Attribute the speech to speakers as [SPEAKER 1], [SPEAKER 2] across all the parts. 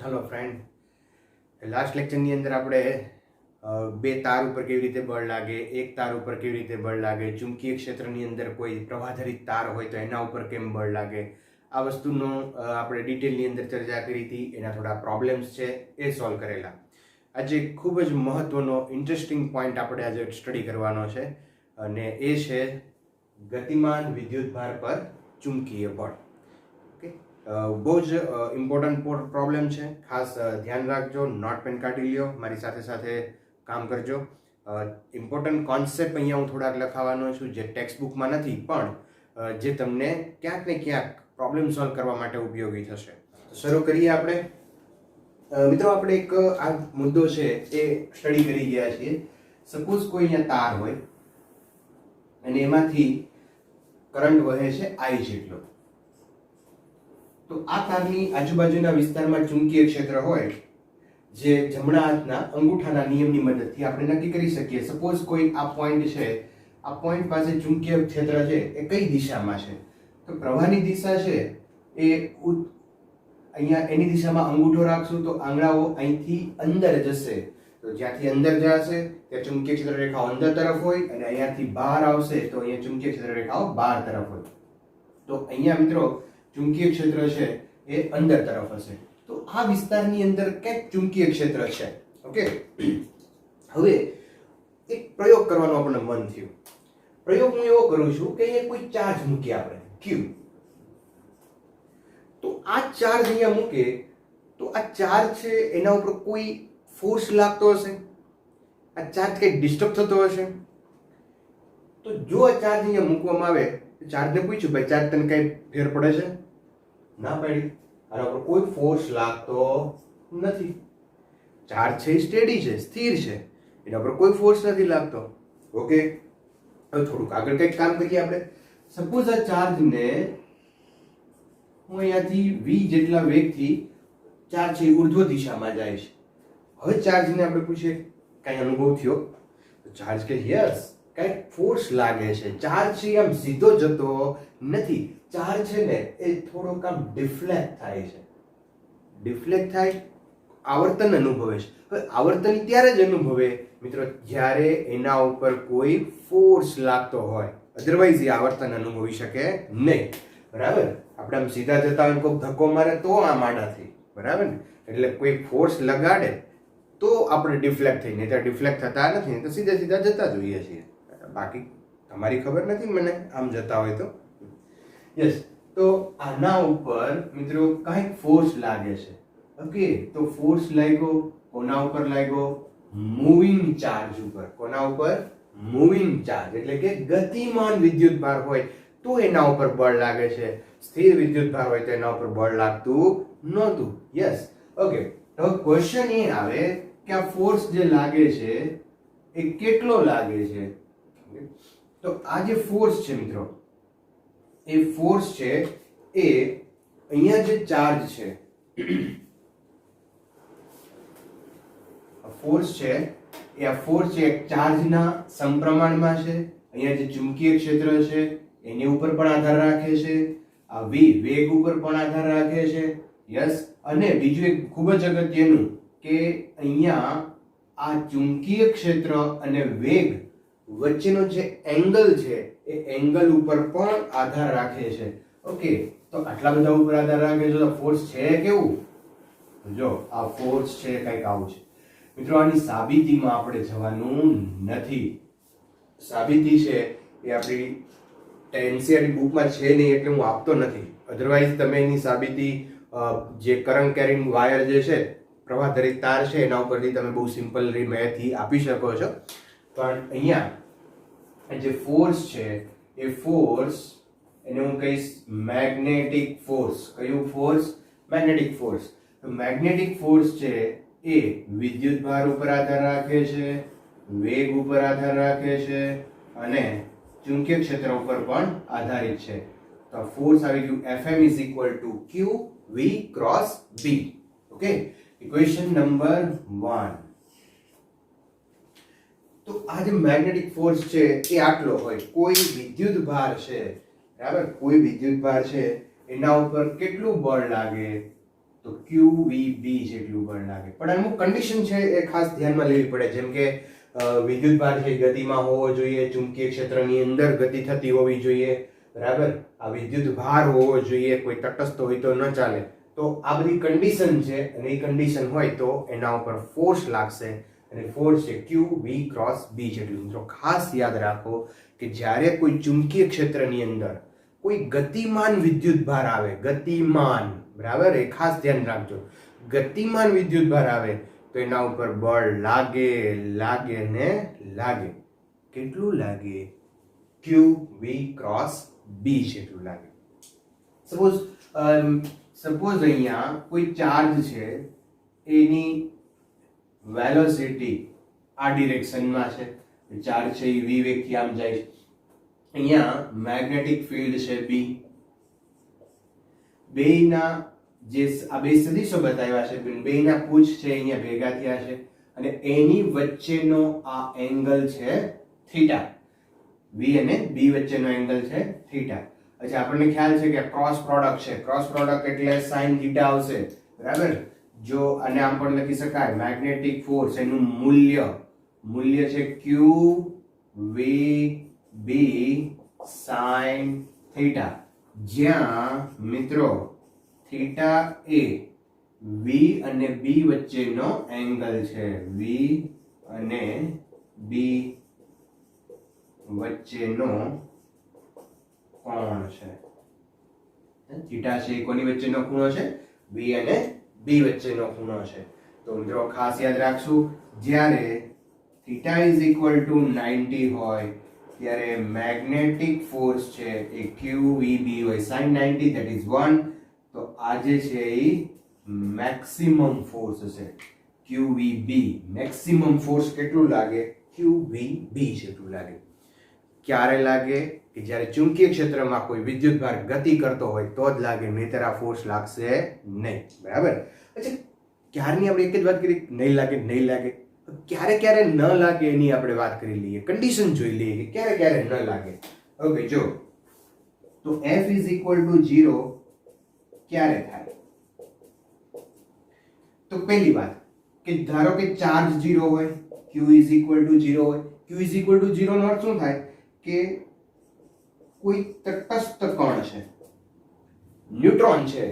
[SPEAKER 1] Hello friend, last લેક્ચરની અંદર આપણે બે તાર ઉપર કેવી રીતે બળ લાગે, એક તાર ઉપર કેવી રીતે બળ લાગે, ચુંબકીય ક્ષેત્રની અંદર કોઈ પ્રવાહધરિત તાર હોય તો એના ઉપર કેમ બળ લાગે, આ વસ્તુનો આપણે ડિટેલની અંદર ચર્ચા કરી હતી. એના થોડા પ્રોબ્લેમ્સ છે એ સોલ્વ કરેલા. આજે ખૂબ જ મહત્વનો ઇન્ટરેસ્ટિંગ પોઈન્ટ આપણે આજે સ્ટડી કરવાનો છે અને એ છે ગતિમાન વિદ્યુતભાર પર ચુંબકીય બળ. બહુ જ ઇમ્પોર્ટન્ટ પ્રોબ્લેમ છે, ખાસ ધ્યાન રાખજો, નોટ પેન કાઢી લ્યો, મારી સાથે સાથે કામ કરજો. ઇમ્પોર્ટન્ટ કોન્સેપ્ટ અહીંયા હું થોડાક લખાવાનો છું જે ટેક્સ્ટ બુકમાં નથી, પણ જે તમને ક્યાંક ને ક્યાંક પ્રોબ્લેમ સોલ્વ કરવા માટે ઉપયોગી થશે. શરૂ કરીએ આપણે. મિત્રો, આપણે એક આ મુદ્દો છે એ સ્ટડી કરી ગયા છીએ. સપોઝ કોઈ અહીંયા તાર હોય અને એમાંથી કરંટ વહે છે I જેટલો, તો આ તારની આજુબાજુના વિસ્તારમાં ચુંબકીય ક્ષેત્ર હોય જે જમણા હાથના અંગૂઠાના નિયમની મદદથી આપણે નક્કી કરી શકીએ. સપોઝ કોઈ આ પોઈન્ટ છે, આ પોઈન્ટ પાસે ચુંબકીય ક્ષેત્ર છે એ કઈ દિશામાં છે, તો પ્રવાહની દિશા છે એ અહીંયા એની દિશામાં અંગૂઠો રાખશું તો આંગળાઓ અહીંથી અંદર જશે, તો જ્યાંથી અંદર જશે ત્યાં ચુંબકીય ક્ષેત્ર રેખાઓ અંદર તરફ હોય અને અહીંયાથી બહાર આવશે તો અહીંયા ચુંબકીય ક્ષેત્ર રેખાઓ બહાર તરફ હોય. તો અહીંયા મિત્રો ચુંબકીય ક્ષેત્ર છે એ અંદર તરફ હશે, તો આ વિસ્તારની અંદર ક્યાંક ચુંબકીય ક્ષેત્ર છે. ઓકે, હવે એક પ્રયોગ કરવાનો આપણને મન થયું. પ્રયોગ હું એવો કરું છું કે અહીંયા કોઈ ચાર્જ મૂકીએ આપણે Q, તો આ ચાર્જ અહીંયા મૂકે તો આ ચાર્જ છે એના ઉપર કોઈ ફોર્સ લાગતો હશે, આ ચાર્જ કંઈક ડિસ્ટર્બ થતો હશે. તો જો આ ચાર્જ અહીંયા મૂકવામાં આવે, ચાર્જને પૂછ્યું ભાઈ ચાર્જ તને કઈ ફેર પડે છે? ના પડી. આના ઉપર કોઈ ફોર્સ લાગતો નથી, ચાર્જ છે સ્ટેડી છે, સ્થિર છે, એના ઉપર કોઈ ફોર્સ નથી લાગતો. ઓકે, હવે થોડુંક આગળ કંઈક કામ કરીએ આપણે. સપોઝ આ ચાર્જને હું અહીંયાથી v જેટલા વેગથી ચાર્જ છે ઉર્ધ્વ દિશામાં જાય છે. હવે ચાર્જને આપણે પૂછીએ કઈ અનુભવ થયો? ચાર્જ કે યસ, કઈ ફોર્સ લાગે છે. ચાર્જ છે આમ સીધો જતો નથી, ચાર્જ છે ને એ થોડોક આમ ડિફ્લેક્ટ થાય છે. ડિફ્લેક્ટ થાય, આવર્તન અનુભવે છે. હવે આવર્તન ત્યારે જ અનુભવે મિત્રો જ્યારે એના ઉપર કોઈ ફોર્સ લાગતો હોય, અધરવાઇઝ એ આવર્તન અનુભવી શકે નહીં. બરાબર? આપણે આમ સીધા જતા હોય કોઈ ધક્કો મારે તો આમ આડા થઈ, બરાબર ને? એટલે કોઈ ફોર્સ લગાડે તો આપણે ડિફ્લેક્ટ થઈ, નહીં તો ડિફ્લેક્ટ થતા નથી, તો સીધા સીધા જતા જોઈએ છીએ. બાકી તમારી ખબર નથી મને, આમ જતા હોય તો. યસ, તો આના ઉપર મિત્રો કંઈક ફોર્સ લાગે છે. ઓકે, તો ફોર્સ લાગ્યો કોના ઉપર લાગ્યો? મૂવિંગ ચાર્જ ઉપર. કોના ઉપર? મૂવિંગ ચાર્જ, એટલે કે ગતિમાન વિદ્યુતભાર હોય તો એના ઉપર બળ લાગે છે, સ્થિર વિદ્યુતભાર હોય તો એના ઉપર બળ લાગતું નહોતું. Yes, okay. હવે ક્વેશ્ચન એ આવે કે આ ફોર્સ જે લાગે છે એ કેટલો લાગે છે? તો આ જે ફોર્સ છે મિત્રો, એ ફોર્સ છે એ અહીંયા જે ચાર્જ છે, ફોર્સ છે એ આ ફોર્સ છે ચાર્જના સમપ્રમાણમાં છે. અહીંયા જે ચુંબકીય ક્ષેત્ર છે એની ઉપર પણ આધાર રાખે છે, આ v વેગ ઉપર પણ આધાર રાખે છે. યસ, અને બીજું એક ખૂબ જ અગત્યનું કે અહીંયા આ ચુંબકીય ક્ષેત્ર અને વેગ વચ્ચેનો જે એંગલ છે એ એંગલ ઉપર પણ આધાર રાખે છે. ઓકે, તો આટલા બધા ઉપર આધાર રાખે છે તો ફોર્સ છે કેવું? જો આ ફોર્સ છે કંઈક આવું છે. મિત્રો, આની સાબિતીમાં આપણે જવાનું નથી. સાબિતી છે એ આપણી એનસીઆરટી બુકમાં છે નહીં એટલે હું આપતો નથી. અધરવાઇઝ તમે એની સાબિતી જે કરંટ કેરિંગ વાયર જે છે, પ્રવાહધરિત તાર છે, એના ઉપરથી તમે બહુ સિમ્પલ મેથથી આપી શકો છો. પણ અહીંયા જે ફોર્સ છે એ ફોર્સ એને હું કહીશ મેગ્નેટિક ફોર્સ. કયું ફોર્સ? Magnetic force. તો મેગ્નેટિક ફોર્સ છે એ વિદ્યુતભાર ઉપર આધાર રાખે છે, વેગ ઉપર આધાર રાખે છે અને ચુંબકીય ક્ષેત્ર ઉપર પણ આધારિત છે. તો ફોર્સ આવી ગયું Fm = q v cross b. Okay, equation number 1. તો આ જે મેગ્નેટિક ફોર્સ છે એ આટલો હોય. કોઈ વિદ્યુતભાર છે, બરાબર, કોઈ વિદ્યુતભાર છે એના ઉપર કેટલું બળ લાગે? તો QVB જેટલું બળ લાગે. પણ અમુક કન્ડિશન છે એ ખાસ ધ્યાનમાં લેવી પડે, જેમ કે વિદ્યુત ભાર છે ગતિમાં હોવો જોઈએ, ચુંબકીય ક્ષેત્રની અંદર ગતિ થતી હોવી જોઈએ, બરાબર. આ વિદ્યુત ભાર હોવો જોઈએ, કોઈ તટસ્થ હોય તો ન ચાલે. તો આ બધી કન્ડિશન છે અને એ કન્ડિશન હોય તો એના ઉપર ફોર્સ લાગશે અને ફોર્સ છે QV ક્રોસ B જેટલું. મિત્રો ખાસ યાદ રાખો કે જ્યારે કોઈ ચુંબકીય ક્ષેત્રની અંદર કોઈ ગતિમાન વિદ્યુત ભાર આવે, ગતિમાન, બરાબર, એ ખાસ ધ્યાન રાખજો. ગતિમાન વિદ્યુત ભાર આવે તો એના ઉપર બળ લાગે લાગે ને લાગે. કેટલું લાગે? QV ક્રોસ B જેટલું લાગે. સપોઝ અહીંયા કોઈ ચાર્જ છે, એની વેલોસિટી આ ડિરેક્શનમાં છે, ચાર્જ છે એ v વેગથી આમ જાય છે. અહીંયા મેગ્નેટિક ફિલ્ડ છે B. બેયના જે આ બે સદિશો બતાવ્યા છે, બેયના પૂછ છે અહીંયા ભેગા થયા છે અને એની વચ્ચેનો આ એંગલ છે થીટા. V અને B વચ્ચેનો એંગલ છે થીટા. અચ્છા, આપણને ખ્યાલ છે કે ક્રોસ પ્રોડક્ટ છે, ક્રોસ પ્રોડક્ટ એટલે sin થીટા આવશે, બરાબર. જો અને આમ પણ લખી શકાય મેગ્નેટિક ફોર્સ, એનું મૂલ્ય છે QVB sin થીટા, જ્યાં મિત્રો થીટા એ V અને B વચ્ચેનો એંગલ છે. V અને B વચ્ચેનો કોણ છે. થીટા છે એ કોની વચ્ચેનો ખૂણો છે? V અને B વચ્ચેનો ખૂણો છે. તો મિત્રો ખાસ યાદ રાખશું, જ્યારે થીટા ઇઝ ઇક્વલ ટુ 90 હોય ત્યારે મેગ્નેટિક ફોર્સ છે એ QVB હોય sin 90, that is 1. તો આ જે છે એ મેક્સિમમ ફોર્સ છે QVB. મેક્સિમમ ફોર્સ કેટલું લાગે? QVB જેટલું લાગે. ક્યારે લાગે? કે જ્યારે ચુંબકીય ક્ષેત્રમાં કોઈ વિદ્યુત ભાર ગતિ કરતો હોય તો જ લાગે, નહીંતર આ ફોર્સ લાગશે નહીં, બરાબર. પછી ક્યારની આપણે એક જ વાત કરી, નહીં લાગે નહીં લાગે. ક્યારે ક્યારે ન લાગે એની આપણે વાત કરી લઈએ, કન્ડિશન જોઈ લઈએ કે ક્યારે ક્યારે ન લાગે. ઓકે, જો તો F ઇઝ ઇક્વલ ટુ 0 ક્યારે થાય? તો પહેલી વાત કે ધારો કે ચાર્જ 0 હોય, Q ઇઝ ઇક્વલ ટુ 0 હોય. Q ઇઝ ઇક્વલ ટુ 0 નો અર્થ શું થાય? કે કોઈ તટસ્થ કણ છે, ન્યુટ્રોન છે.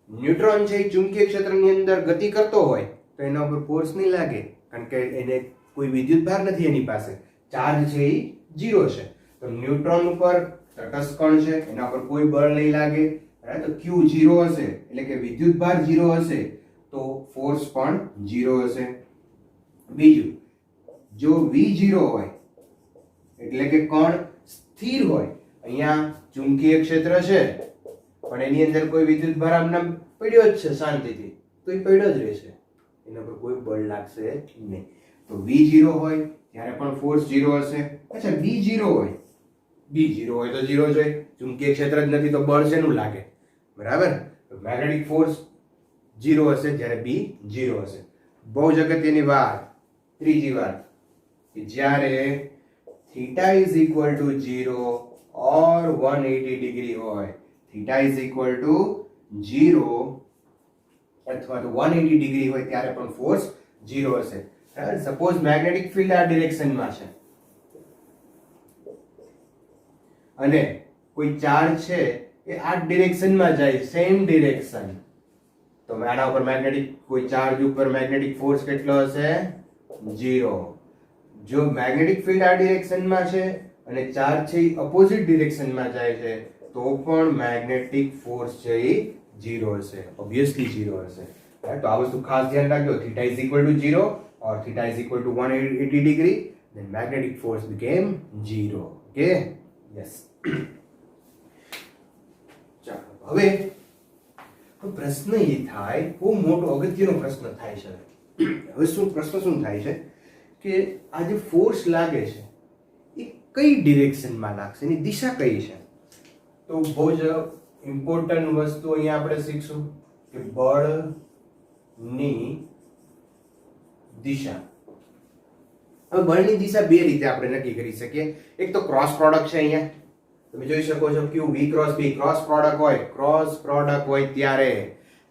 [SPEAKER 1] ન્યુટ્રોન છે એ ચુંબકીય ક્ષેત્રની અંદર ગતિ કરતો હોય તો એના ઉપર ફોર્સ નહીં લાગે, કારણ કે એને કોઈ વિદ્યુત ભાર નથી એની પાસે. ચાર્જ છે એ 0 છે. તો ન્યુટ્રોન ઉપર તટસ્થ કણ છે, એના ઉપર કોઈ બળ નહીં લાગે. તો Q 0 હશે એટલે કે વિદ્યુત ભાર 0 હશે તો ફોર્સ પણ 0 હશે. બીજું, જો V 0 હોય એટલે કે કણ સ્થિર હોય, અહીંયા ચુંબકીય ક્ષેત્ર છે પણ એની અંદર કોઈ વિદ્યુત ભાર આમને પડ્યો જ છે શાંતિથી, તો એ પડ્યો જ રહેશે, એના પર કોઈ બળ લાગશે નહીં. તો V 0 હોય ત્યારે પણ ફોર્સ 0 હશે. અચ્છા, B 0 હોય, B 0 હોય તો 0 જ હોય, ચુંબકીય ક્ષેત્ર જ નથી તો બળ શેનું લાગે, બરાબર. મેગ્નેટિક ફોર્સ 0 હશે જ્યારે B 0 હશે. બહુ જ અગત્યની વાત, ત્રીજી વાત, કે જ્યારે theta is equal to 0 or 180 degree હોય, theta is equal to 0 અથવા તો 180 ડિગ્રી હોય ત્યારે પણ ફોર્સ 0 હશે. સપોઝ મેગ્નેટિક ફિલ્ડ આ ડિરેક્શનમાં છે અને કોઈ ચાર્જ છે એ આ ડિરેક્શનમાં જાય, સેમ ડિરેક્શન, તો આના ઉપર મેગ્નેટિક કોઈ ચાર્જ ઉપર મેગ્નેટિક ફોર્સ કેટલો હશે? 0. જો મેગ્નેટિક ફિલ્ડ આ ડિરેક્શનમાં છે અને ચાર્જ છે એ અપોઝિટ ડિરેક્શનમાં જાય છે તો પણ મેગ્નેટિક ફોર્સ છે એ 0 હશે, ઓબ્વિયસલી 0 હશે. તો આ વસ્તુ ખાસ ધ્યાન રાખજો. Theta is equal two 0 or theta is equal to 180 degree, then magnetic force became 0. Okay, yes. ચાલો હવે પ્રશ્ન એ થાય, બહુ મોટો અગત્યનો પ્રશ્ન થાય છે. હવે પ્રશ્ન શું થાય છે કે આ જે ફોર્સ લાગે છે એ કઈ ડિરેક્શનમાં લાગશે, એની દિશા કઈ છે? તો બહુ જ ઇમ્પોર્ટન્ટ વસ્તુ અહીંયા આપણે શીખશું કે બળની દિશા. હવે બળની દિશા બે રીતે આપણે નક્કી કરી શકીએ. એક તો ક્રોસ પ્રોડક્ટ છે, અહીંયા તમે જોઈ શકો છો QV cross B. Cross product હોય ત્યારે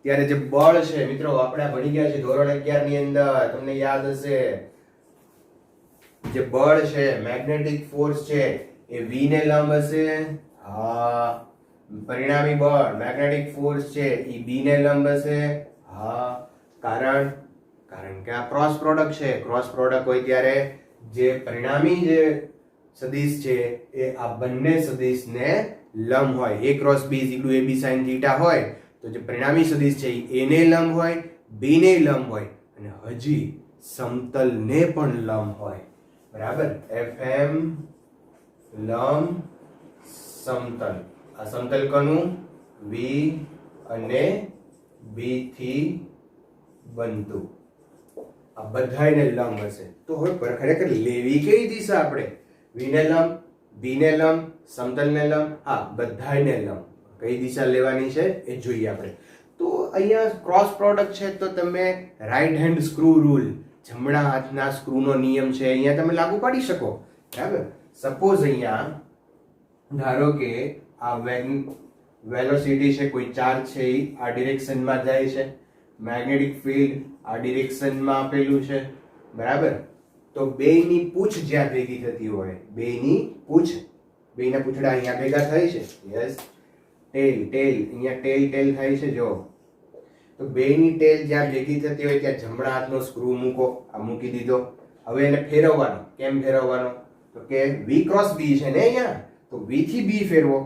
[SPEAKER 1] ત્યારે જે બળ છે મિત્રો, આપણે ભણી ગયા છે ધોરણ 11 ની અંદર, તમને યાદ હશે, જે બળ છે, મેગ્નેટિક ફોર્સ છે, એ v ને લંબ હશે. હા, પરિણામી બળ મેગ્નેટિક ફોર્સ છે એ b ને લંબ હશે. હા, કારણ કે આ ક્રોસ પ્રોડક્ટ છે. ક્રોસ પ્રોડક્ટ હોય ત્યારે જે પરિણામી જે સદિશ છે એ આ બંને સદિશને લંબ હોય. a cross b = ab sin θ હોય તો જે પરિણામી સદિશ છે એ a ને લંબ હોય, b ને લંબ હોય અને હજી સમતલને પણ લંબ હોય. બરાબર, fm લંબ સમતલ. આ સમતલ કોનું? v અને b થી બનતું. આ બધાયને લંબ હશે. તો હવે ખરેખર લેવી કઈ દિશા આપણે? v ને લંબ, b ને લંબ, સમતલ ને લંબ, હા બધાયને લંબ. કઈ દિશા લેવાની છે એ જોઈએ આપણે. તો અહીંયા ક્રોસ પ્રોડક્ટ છે તો તમે રાઈટ હેન્ડ સ્ક્રૂ રૂલ, જમણા હાથના સ્ક્રૂનો નિયમ છે, અહીંયા તમે લાગુ પાડી શકો. બરાબર, સપોઝ અહીંયા ધારો કે આ વેલોસિટી છે, કોઈ ચાર્જ છે એ આ ડિરેક્શનમાં જાય છે, મેગ્નેટિક ફિલ્ડ આ ડિરેક્શનમાં આપેલું છે. બરાબર, તો બેયની પૂંછ જ્યાં ભેગી થતી હોય, બેયની પૂંછ, બેયના પૂંછડા અહીંયા ભેગા થાય છે. યસ, ટેલ અહીંયા ટેલ થાય છે. જો તો બેયની ટેલ જ્યાં ભેગી થતી હોય ત્યાં જમણા હાથનો સ્ક્રૂ મૂકો. આ મૂકી દીધો. હવે એને ફેરવવાનો. કેમ ફેરવવાનો? તો કે v ક્રોસ b છે ને અહીંયા, તો v થી b ફેરવો,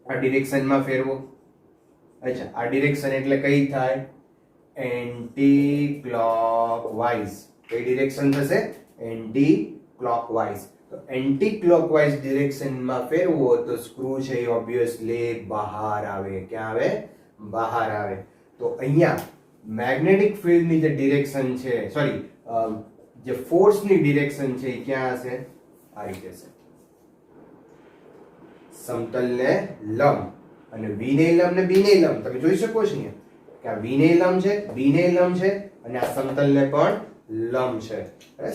[SPEAKER 1] આ ડિરેક્શનમાં ફેરવો. અચ્છા, આ ડિરેક્શન એટલે કઈ થાય? Anti clockwise. કઈ ડિરેક્શન થશે? Anti clockwise. તો એન્ટી ક્લોકવાઇઝ ડિરેક્શનમાં ફેરવો તો સ્ક્રૂ છે એ ઓબ્વિયસલી બહાર આવે. ક્યાં આવે? બહાર આવે. તો અહીંયા મેગ્નેટિક ફિલ્ડની જે ડિરેક્શન છે, સોરી જે ફોર્સની ડિરેક્શન છે એ ક્યાં હશે? આ રીતે છે, સમતલને લંબ. અને v ને લંબ ને b ને લંબ. તમે જોઈ શકો છો અહીંયા કે આ v ને લંબ છે, b ને લંબ છે અને આ સમતલને પણ લંબ છે.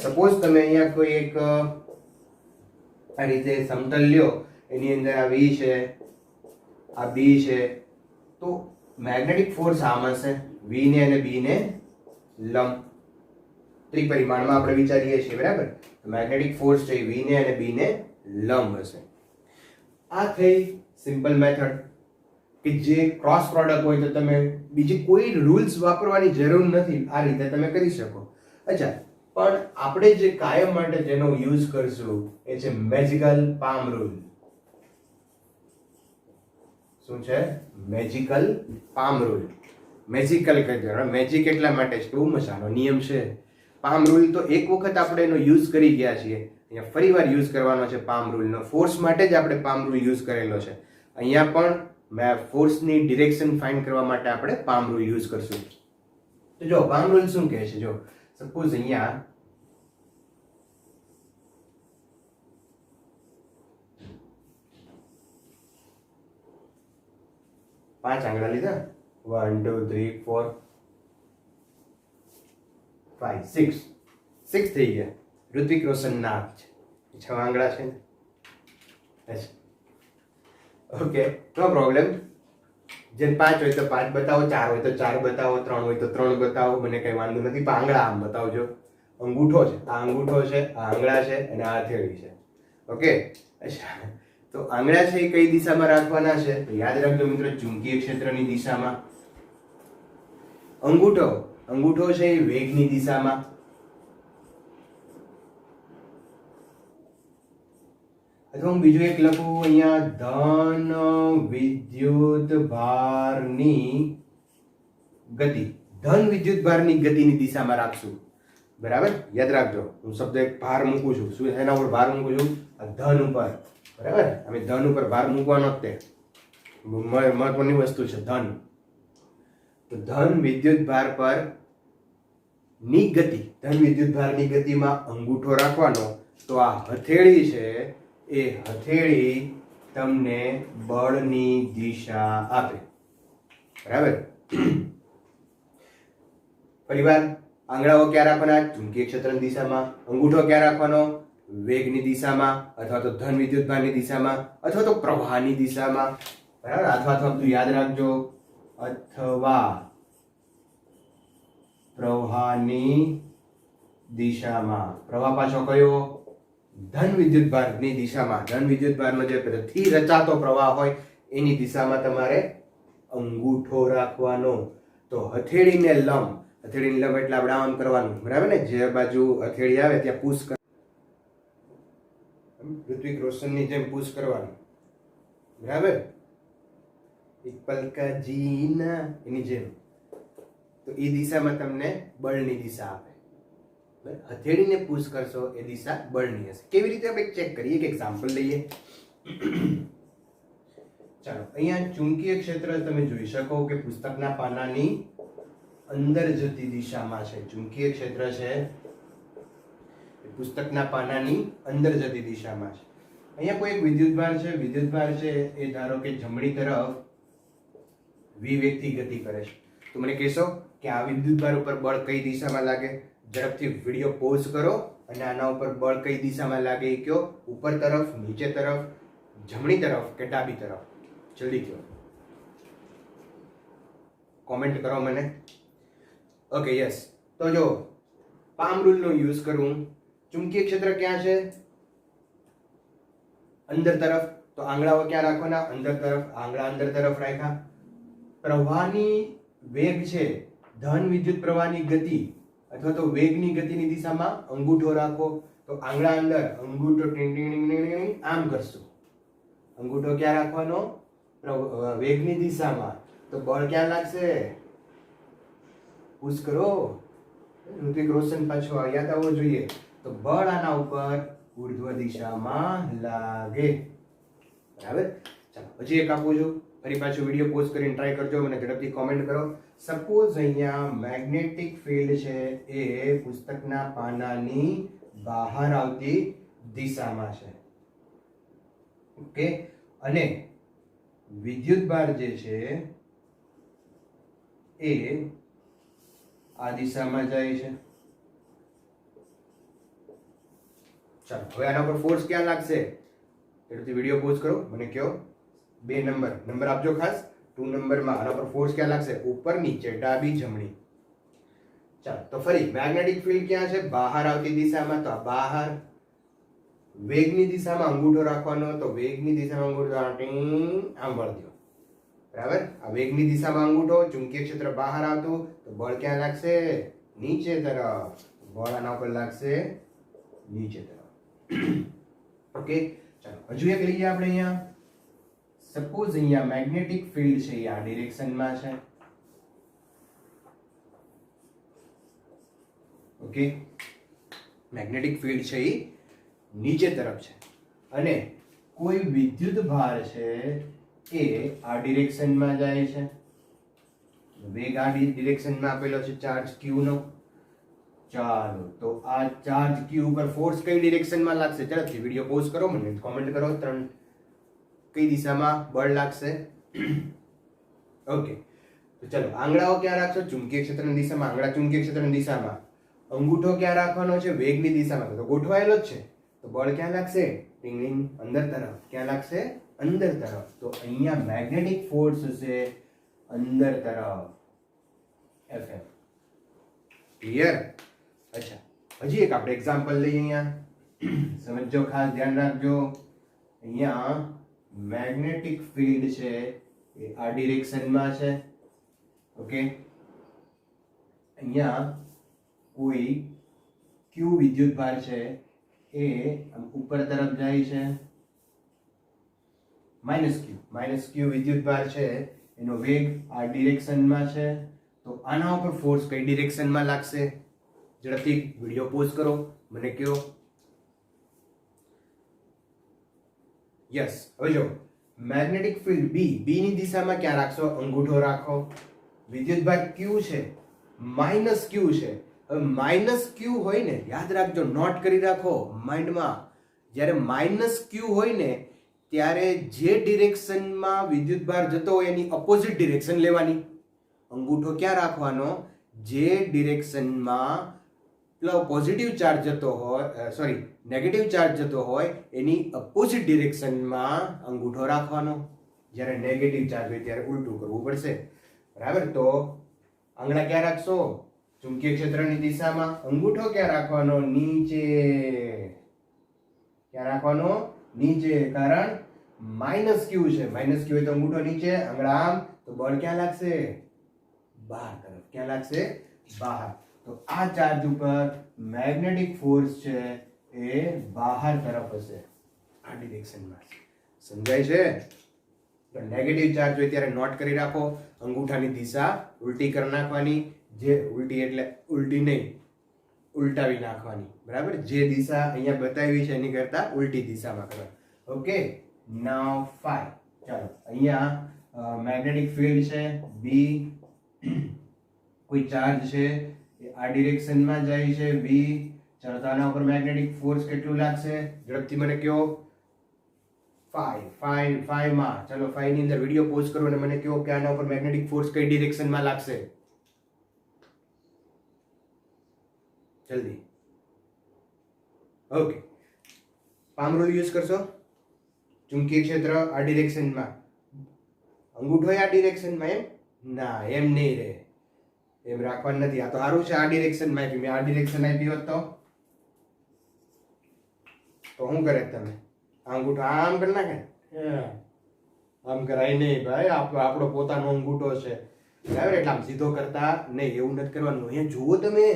[SPEAKER 1] સપોઝ તમે અહીંયા કોઈ એક આ રીતે સમતલ લ્યો, એની અંદર આ v છે, આ b છે, તો મેગ્નેટિક ફોર્સ આમ હશે, v ને અને b ને લંબ. ત્રિપરિમાણમાં આપણે વિચારીએ છીએ. બરાબર, મેગ્નેટિક ફોર્સ છે v ને અને b ને લંબ હશે. આ થઈ સિમ્પલ મેથડ કે જે ક્રોસ પ્રોડક્ટ હોય તો તમે બીજી કોઈ રૂલ્સ વાપરવાની જરૂર નથી, આ રીતે તમે કરી શકો. અચ્છા, પણ આપણે જે કાયમ માટે જેનો યુઝ કરશું એ છે મેજિકલ પામ રૂલ. શું છે? Magical palm rule. મેજિકલ કહી, મેજિક એટલા માટે છે કે બહુ મજાનો નિયમ છે. પામ રૂલ તો એક વખત આપણે એનો યુઝ કરી ગયા છીએ, અહીંયા ફરીવાર યુઝ કરવાનો છે પામ રૂલનો. ફોર્સ માટે જ આપણે પામ રૂલ યુઝ કરેલો છે. અહીંયા પણ ફોર્સની ડિરેક્શન ફાઇન્ડ કરવા માટે આપણે પામ રૂલ યુઝ કરશું. તો જો પામ રૂલ શું કહે છે, જો સપોઝ અહીંયા પાંચ આંગળા લીધા, 1 2 3 4 5 6 થઈ ગયા. ઋત્વિક રોશન ના છે, 6 આંગળા છે. ઓકે, નો પ્રોબ્લેમ. જેમ 5 હોય તો 5 બતાવો, 4 હોય તો 4 બતાવો, 3 હોય તો 3 બતાવો, મને કઈ વાંધો નથી. પણ આંગળા આમ બતાવજો. અંગૂઠો છે, આ અંગૂઠો છે, આ આંગળા છે અને આ હથેળી છે. ઓકે, અચ્છા, તો આંગળા છે એ કઈ દિશામાં રાખવાના છે? તો યાદ રાખજો મિત્રો, ચુંબકીય ક્ષેત્રની દિશામાં. અંગૂઠો છે એ વેગની દિશામાં. અથવા હું બીજું એક લખું અહીંયા, ધન વિદ્યુત ભારની ગતિ. ધન વિદ્યુત ભારની ગતિની દિશામાં રાખશું. બરાબર, યાદ રાખજો. હું શબ્દ એક ભાર મૂકું છું. શું એના ઉપર ભાર મૂકું છું? આ ધન ઉપર. બરાબર, અમે ધન ઉપર ભાર મૂકવાનો જ તે મહત્વની વસ્તુ છે ધન. તો ધન વિદ્યુત ભાર પર ની ગતિ, ધન વિદ્યુત ભારની ગતિમાં અંગૂઠો રાખવાનો. તો આ હથેળી છે એ હથેળી તમને બળની દિશા આપે. બરાબર, ફરીવાર આંગળાઓ ક્યાં રાખવાના? ચુંબકીય ક્ષેત્રની દિશામાં. અંગૂઠો ક્યાં રાખવાનો? વેગની દિશામાં, અથવા તો ધન વિદ્યુત ભારની દિશામાં, અથવા તો પ્રવાહની દિશામાં. બરાબર, અથવા બધું યાદ રાખજો. અથવા પ્રવાહની દિશામાં. પ્રવાહ પાછો કયો? ધન વિદ્યુતભારની દિશામાં. ધન વિદ્યુતભારનો જે થી રચાતો પ્રવાહ હોય એની દિશામાં તમારે અંગૂઠો રાખવાનો. તો હથેળીને લંબ, હથેળીને લંબ એટલે આપણે આમ કરવાનું, બરાબર ને? જે બાજુ હથેળી આવે ત્યાં પુશ કર, ઋત્વિક રોશનની જેમ પુશ કરવાનું, બરાબર? એક પલકા જીના એની જેમ. તો એ દિશામાં તમને બળની દિશા આપે. હથેળીને પુશ કરશો એ દિશા બળની હશે. કેવી રીતે આપણે ચેક કરીએ? એક એક્ઝામ્પલ લઈએ. ચાલો, અહીંયા ચુંબકીય ક્ષેત્ર તમે જોઈ શકો કે પુસ્તકના પાનાની અંદર જતી દિશામાં છે. ચુંબકીય ક્ષેત્ર છે પુસ્તકના પાનાની અંદર જતી દિશામાં છે. અહીંયા કોઈ એક વિદ્યુતભાર છે. વિદ્યુતભાર છે એ ધારો કે જમણી તરફ વિવેગથી ગતિ કરે છે. તો મને કહેશો કે આ વિદ્યુતભાર ઉપર બળ કઈ દિશામાં લાગે? ઝડપથી વિડીયો પોઝ કરો અને આના ઉપર બળ કઈ દિશામાં લાગે એ કયો. ઉપર તરફ, નીચે તરફ, જમણી તરફ કે ડાબી તરફ? જલ્દી કહો, કોમેન્ટ કરો મને. Okay, yes. તો જો પામ રૂલનો યુઝ કરું, ચુંબકીય ક્ષેત્ર ક્યાં છે? અંદર તરફ. તો આંગળાઓ ક્યાં રાખવાના? અંદર તરફ. આંગળા અંદર તરફ રાખ્યા. પ્રવાહની વેગ છે, ધન વિદ્યુત પ્રવાહની ગતિ અથવા તો વેગની ગતિની દિશામાં અંગૂઠો રાખો. તો આંગળા અંદર, અંગૂઠો આમ કરશું. અંગૂઠો ક્યાં રાખવાનો? વેગની દિશામાં. તો બળ ક્યાં લાગશે? પુશ કરો. ઋત્વિક રોશન પાછો યાદ આવવો જોઈએ. તો બળ આના ઉપર ઉર્ધ્વ દિશામાં લાગે, બરાબર? ચાલો, હજી એક આપું છું. ફરી પાછો વિડીયો પોઝ કરીને ટ્રાય કરજો, મને ઝડપથી કોમેન્ટ કરો. સપોઝ અહીંયા મેગ્નેટિક ફિલ્ડ છે એ પુસ્તકના પાનાની બહાર આવતી દિશામાં છે, ઓકે? અને વિદ્યુતભાર જે છે એ આ દિશામાં જાય છે. ચાલો, હવે આના પર ફોર્સ ક્યાં લાગશે? એટલે વિડીયો પોઝ કરો, મને કહો. 2 નંબર આપજો ખાસ. 2 નંબરમાં આના પર ફોર્સ ક્યાં લાગશે? ઉપર, નીચે, ડાબી, જમણી. ચાલો, તો ફરી મેગ્નેટિક ફિલ્ડ ક્યાં છે? બહાર આવતી દિશામાં. તો આ બહાર. વેગની દિશામાં અંગૂઠો રાખવાનો. તો વેગની દિશામાં અંગૂઠો આમ બળ દો, બરાબર? આ વેગની દિશામાં અંગૂઠો, ચુંબકીય ક્ષેત્ર બહાર આવતું, તો બળ ક્યાં લાગશે? નીચે તરફ. બળ આના ઉપર લાગશે નીચે તરફ, ઓકે? ચાલો, હજુ એક લઈએ આપણે અહીંયા. સપોઝ અહીંયા મેગ્નેટિક ફિલ્ડ છે એ આ ડિરેક્શનમાં છે, ઓકે? મેગ્નેટિક ફિલ્ડ છે એ નીચે તરફ છે અને કોઈ વિદ્યુત ભાર છે એ આ ડિરેક્શનમાં જાય છે. વેગ આ ડિરેક્શનમાં આપેલો છે ચાર્જ q નો. ચાલો, તો આ ચાર્જ q ઉપર ફોર્સ કઈ ડિરેક્શનમાં લાગશે? ઝડપથી વિડીયો પોઝ કરો, મને કોમેન્ટ કરો. 3 કઈ દિશામાં બળ લાગશે? ઓકે, તો ચલો, આંગળાઓ ક્યાં રાખશો? ચુંબકીય ક્ષેત્રની દિશામાં. આંગળા ચુંબકીય ક્ષેત્રની દિશામાં. અંગૂઠો ક્યાં રાખવાનો છે? વેગની દિશામાં. તો ગોઠવાયેલો જ છે. તો બળ ક્યાં લાગશે? ટીંગલિંગ અંદર તરફ. ક્યાં લાગશે? અંદર તરફ. તો અહીંયા મેગ્નેટિક ફોર્સ છે અંદર તરફ, Fm. ક્લિયર? અચ્છા, હજી એક આપણે એક્ઝામ્પલ લઈએ. અહીંયા સમજો, ખાસ ધ્યાન રાખજો. અહીંયા મેગ્નેટિક ફિલ્ડ છે એ આ ડિરેક્શનમાં છે, ઓકે? અહીંયા કોઈ q વિદ્યુતભાર છે એ ઉપર તરફ જાય છે. માઇનસ q વિદ્યુતભાર છે, એનો વેગ આ ડિરેક્શનમાં છે. તો આના ઉપર ફોર્સ કઈ ડિરેક્શનમાં લાગશે? ઝડપથી વિડીયો પોઝ કરો, મને કહો. યસ, હવે જો મેગ્નેટિક ફિલ્ડ B ની દિશામાં ક્યાં રાખશો? અંગૂઠો રાખો. વિદ્યુતભાર q છે, માઇનસ q છે. હવે માઇનસ q હોય ને, યાદ રાખજો, નોટ કરી રાખો માઇન્ડમાં. જ્યારે માઇનસ q હોય ને ત્યારે જે ડિરેક્શનમાં વિદ્યુતભાર જતો હોય એની ઓપોઝિટ ડિરેક્શન લેવાની. અંગૂઠો ક્યાં રાખવાનો? જે ડિરેક્શનમાં પોઝિટિવ ચાર્જ જતો હોય, સોરી, નેગેટિવ ચાર્જ જતો હોય એની ઓપોઝિટ ડિરેક્શનમાં અંગૂઠો રાખવાનો. જ્યારે નેગેટિવ ચાર્જ હોય ત્યારે ઉલટું કરવું પડશે. બરાબર. તો આંગળા ક્યાં રાખશો? ચુંબકીય ક્ષેત્રની દિશામાં. અંગૂઠો ક્યાં રાખવાનો? નીચે. ક્યાં રાખવાનો? નીચે. કારણ માઇનસ ક્યુ છે. માઇનસ ક્યુ હોય તો અંગૂઠો નીચે, આંગળા આમ, તો બળ ક્યાં લાગશે? બહાર તરફ. ક્યાં લાગશે? બહાર. તો આ ચાર્જ ઉપર મેગ્નેટિક ફોર્સ છે એ બહાર તરફ હશે, આ ડિરેક્શનમાં. સમજાય છે? તો નેગેટિવ ચાર્જ હોય ત્યારે નોટ કરી રાખો. અંગૂઠાની દિશા ઉલટી કરી નાખવાની. જે ઉલટી એટલે ઉલટી નહીં, ઉલટાવી નાખવાની. બરાબર. જે દિશા અહીંયા બતાવી છે એની કરતા ઉલટી દિશામાં કરો. ઓકે. નાઉ 5. ચાલો, અહીંયા મેગ્નેટિક ફિલ્ડ છે બી, કોઈ ચાર્જ છે એ આ ડિરેક્શનમાં જાય છે બી. ચાલો, તો આના ઉપર મેગ્નેટિક ફોર્સ કેટલું લાગશે? ઝડપથી મને કહો. 5 માં. ચલો, 5 ની અંદર વિડિયો પોઝ કરો અને મને કહો કે આના ઉપર મેગ્નેટિક ફોર્સ કઈ ડિરેક્શનમાં લાગશે? જલ્દી. ઓકે. પામ રૂલ યુઝ કરશો. ચુંબકીય ક્ષેત્ર આ ડિરેક્શનમાં, અંગૂઠો આ ડિરેક્શનમાં. એમ ના, એમ નહીં રહે. એમ રાખવાનું નથી. આ તો સારું છે, આ ડિરેક્શનમાં આપ્યું. મેં આ ડિરેક્શન આપી હોત તો શું કરે તમે? અંગૂઠો આમ કરી નાખે. આમ કરાય નહીં ભાઈ. આપણો પોતાનો અંગૂઠો છે, બરાબર. એટલે આમ સીધો કરતા નહીં, એવું નથી કરવાનું. અહીંયા જુઓ તમે,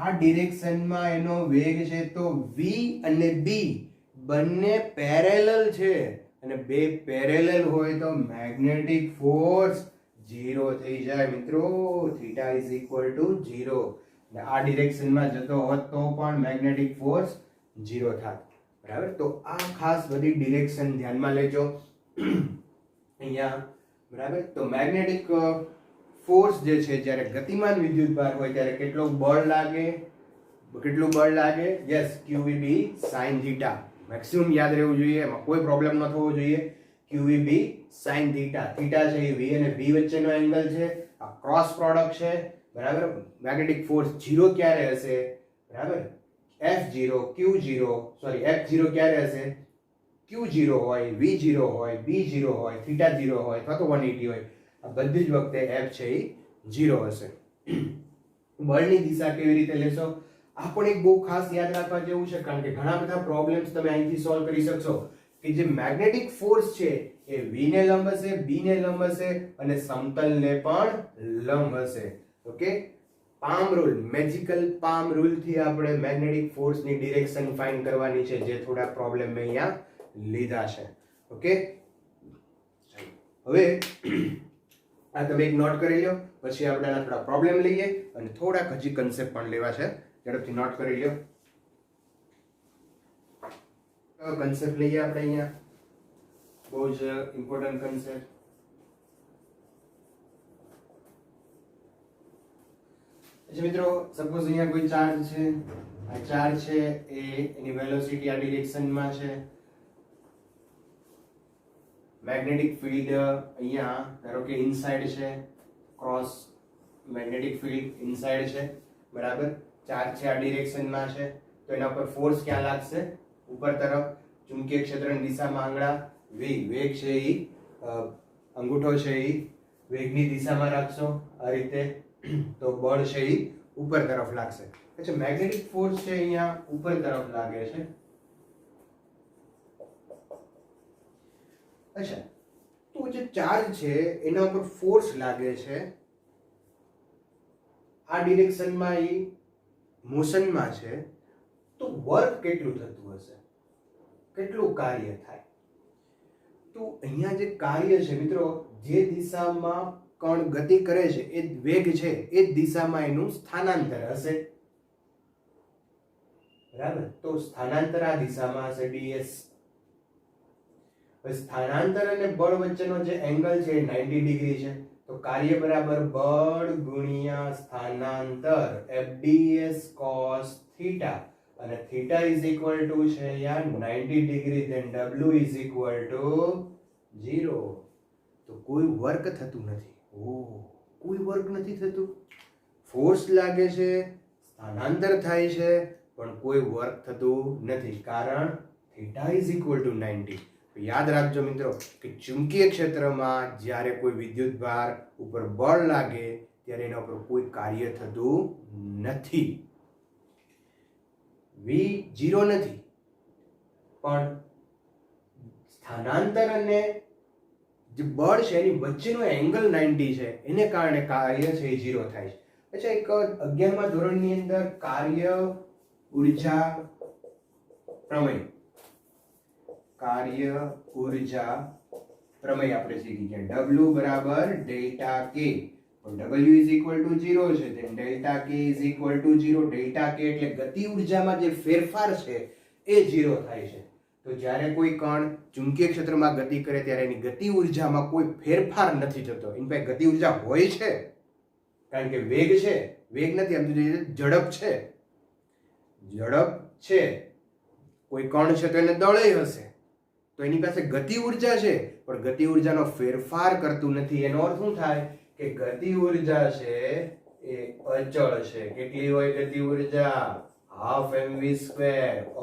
[SPEAKER 1] આ ડિરેક્શનમાં એનો વેગ છે તો v અને b બંને પેરેલલ છે, અને બે પેરેલલ હોય તો મેગ્નેટિક ફોર્સ 0 થઈ જાય મિત્રો. θ = 0. આ ડિરેક્શનમાં જતો હોત તો પણ મેગ્નેટિક ફોર્સ 0 થાત. બરાબર. તો આ ખાસ બધી ડિરેક્શન ધ્યાનમાં લેજો અહીંયા. બરાબર. તો મેગ્નેટિક ફોર્સ જે છે, જ્યારે ગતિમાન વિદ્યુતભાર હોય ત્યારે કેટલું બળ લાગે? કેટલું બળ લાગે? Yes, QVB sin θ. મેક્સિમમ યાદ રહેવું જોઈએ, એમાં કોઈ પ્રોબ્લેમ ન થવો જોઈએ. QVB sin θ. θ છે એ v અને b વચ્ચેનો એંગલ છે. આ ક્રોસ પ્રોડક્ટ છે. બરાબર. મેગ્નેટિક ફોર્સ 0 ક્યારે હશે? બરાબર. F0 ક્યારે હશે? Q0 હોય, V0 હોય, B0 હોય, θ0 હોય અથવા તો 180 હોય. આ બધી જ વખતે F છે એ 0 હશે. બળની દિશા કેવી રીતે લેશો? આ પણ એક બહુ ખાસ યાદ રાખવા જેવું છે, કારણ કે ઘણા બધા પ્રોબ્લેમ્સ તમે અહીંથી સોલ્વ કરી શકશો કે જે મેગ્નેટિક ફોર્સ છે એ v ને લંબ હશે, b ને લંબ હશે અને સમતલને પણ લંબ હશે. Okay. Palm rule, magical palm rule થી આપણે મેગ્નેટિક ફોર્સની ડિરેક્શન ફાઇન્ડ કરવાની છે, જે થોડા પ્રોબ્લેમ મેં અહીંયા લીધા છે. ઓકે. હવે આ તમે એક નોટ કરી લો, પછી આપણે આના થોડા પ્રોબ્લેમ લઈએ અને થોડાક હજી કન્સેપ્ટ પણ લેવા છે. ઝડપથી નોટ કરી લો. કન્સેપ્ટ લઈએ આપણે અહીંયા, બહુ જ ઇમ્પોર્ટન્ટ કન્સેપ્ટ. મિત્રો, સપોઝ અહીંયા કોઈ ચાર્જ છે. આ ચાર્જ છે એની વેલોસિટી આ ડિરેક્શનમાં છે. મેગ્નેટિક ફિલ્ડ અહીંયા ધારો કે ઇનસાઇડ છે, ક્રોસ મેગ્નેટિક ફિલ્ડ ઇનસાઇડ છે. બરાબર. ચાર્જ છે આ ડિરેક્શનમાં છે, તો એના પર ફોર્સ ક્યાં લાગશે? ઉપર તરફ. ચુંબકીય ક્ષેત્રની દિશામાં આંગળા v, વેગ છે એ અંગૂઠો છે એ વેગની દિશામાં રાખશો આ રીતે, તો બળ છે એ ઉપર તરફ લાગશે. પછી મેગ્નેટિક ફોર્સ છે અહીંયા ઉપર તરફ લાગે છે. અચ્છા, તો જે ચાર્જ છે એના ઉપર ફોર્સ લાગે છે, આ ડિરેક્શનમાં એ મોશનમાં છે, તો વર્ક કેટલું થતું હશે? કેટલું કાર્ય થાય? તો અહીંયા જે કાર્ય છે મિત્રો, જે દિશામાં કણ ગતિ કરે છે એ વેગ છે, એ જ દિશામાં એનું સ્થાનાંતર હશે. બરાબર. તો સ્થાનાંતર આ દિશામાં હશે ds. સ્થાનાંતર અને બળ વચ્ચેનો જે એંગલ છે એ 90 ડિગ્રી છે, તો કાર્ય બરાબર બળ ગુણ્યા સ્થાનાંતર FDS cos θ, અને θ is equal to છે યાર 90 degree, then W is equal to 0. તો કોઈ વર્ક થતું નથી. કોઈ વર્ક નથી થતું. ફોર્સ લાગે છે, સ્થાનાંતર થાય છે, પણ કોઈ વર્ક થતું નથી. કારણ θ is equal to 90. તો યાદ રાખજો મિત્રો કે ચુંબકીય ક્ષેત્રમાં જ્યારે કોઈ વિદ્યુત ભાર ઉપર બળ લાગે ત્યારે એના ઉપર કોઈ કાર્ય થતું નથી. v 0 નથી, પણ સ્થાનાંતર અને જે બળ છે એની વચ્ચેનો એંગલ 90 છે, એને કારણે કાર્ય છે એ 0 થાય છે. અચ્છા, એક 11મા ધોરણની અંદર કાર્ય ઉર્જા પ્રમેય આપણે શીખી ગયા. W બરાબર ડેલ્ટા કે, W ઇઝ ઇક્વલ ટુ 0 છે, then ડેલ્ટા કે ઇઝ ઇક્વલ ટુ 0. ડેલ્ટા કે એટલે ગતિ ઉર્જામાં જે ફેરફાર છે એ 0 થાય છે. તો જ્યારે કોઈ કણ ચુંબકીય ક્ષેત્રમાં ગતિ કરે ત્યારે એની ગતિ ઉર્જામાં કોઈ ફેરફાર નથી થતો. ઇનફેક્ટ ગતિ ઉર્જા હોય છે, કારણ કે વેગ છે, વેગ નથી, આમ તો ઝડપ છે. કોઈ કણ છે તો એને દળે હશે, તો એની પાસે ગતિ ઉર્જા છે, પણ ગતિ ઉર્જાનો ફેરફાર કરતું નથી. એનો અર્થ શું થાય કે ગતિ ઉર્જા છે એ અચળ છે. કેટલી હોય ગતિ ઉર્જા? Half mv²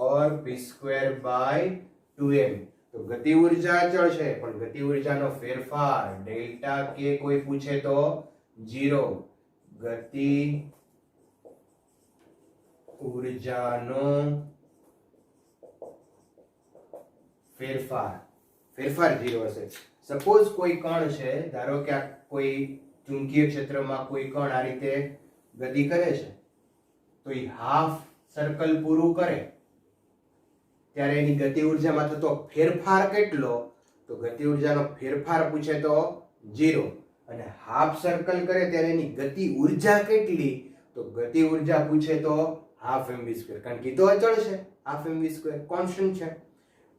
[SPEAKER 1] or p²/2m. તો ગતિ ઉર્જા અચળ છે, પણ ગતિ ઉર્જાનો ફેરફાર ડેલ્ટા કે કોઈ પૂછે તો 0. ગતિ ઉર્જાનો ફેરફાર 0 હશે. સપોઝ કોઈ કણ છે, ધારો કે આ કોઈ ચુંબકીય ક્ષેત્રમાં કોઈ કણ આ રીતે ગતિ કરે છે, તો એ હાફ સર્કલ પૂરું કરે ત્યારે એની ગતિ ઉર્જામાં થતો ફેરફાર કેટલો? તો ગતિ ઉર્જાનો ફેરફાર પૂછે તો 0. અને હાફ સર્કલ કરે ત્યારે એની ગતિ ઉર્જા કેટલી? તો ગતિ ઉર્જા પૂછે તો હાફ mv², કારણ કે તો અચળ છે, હાફ mv² કોન્સ્ટન્ટ છે.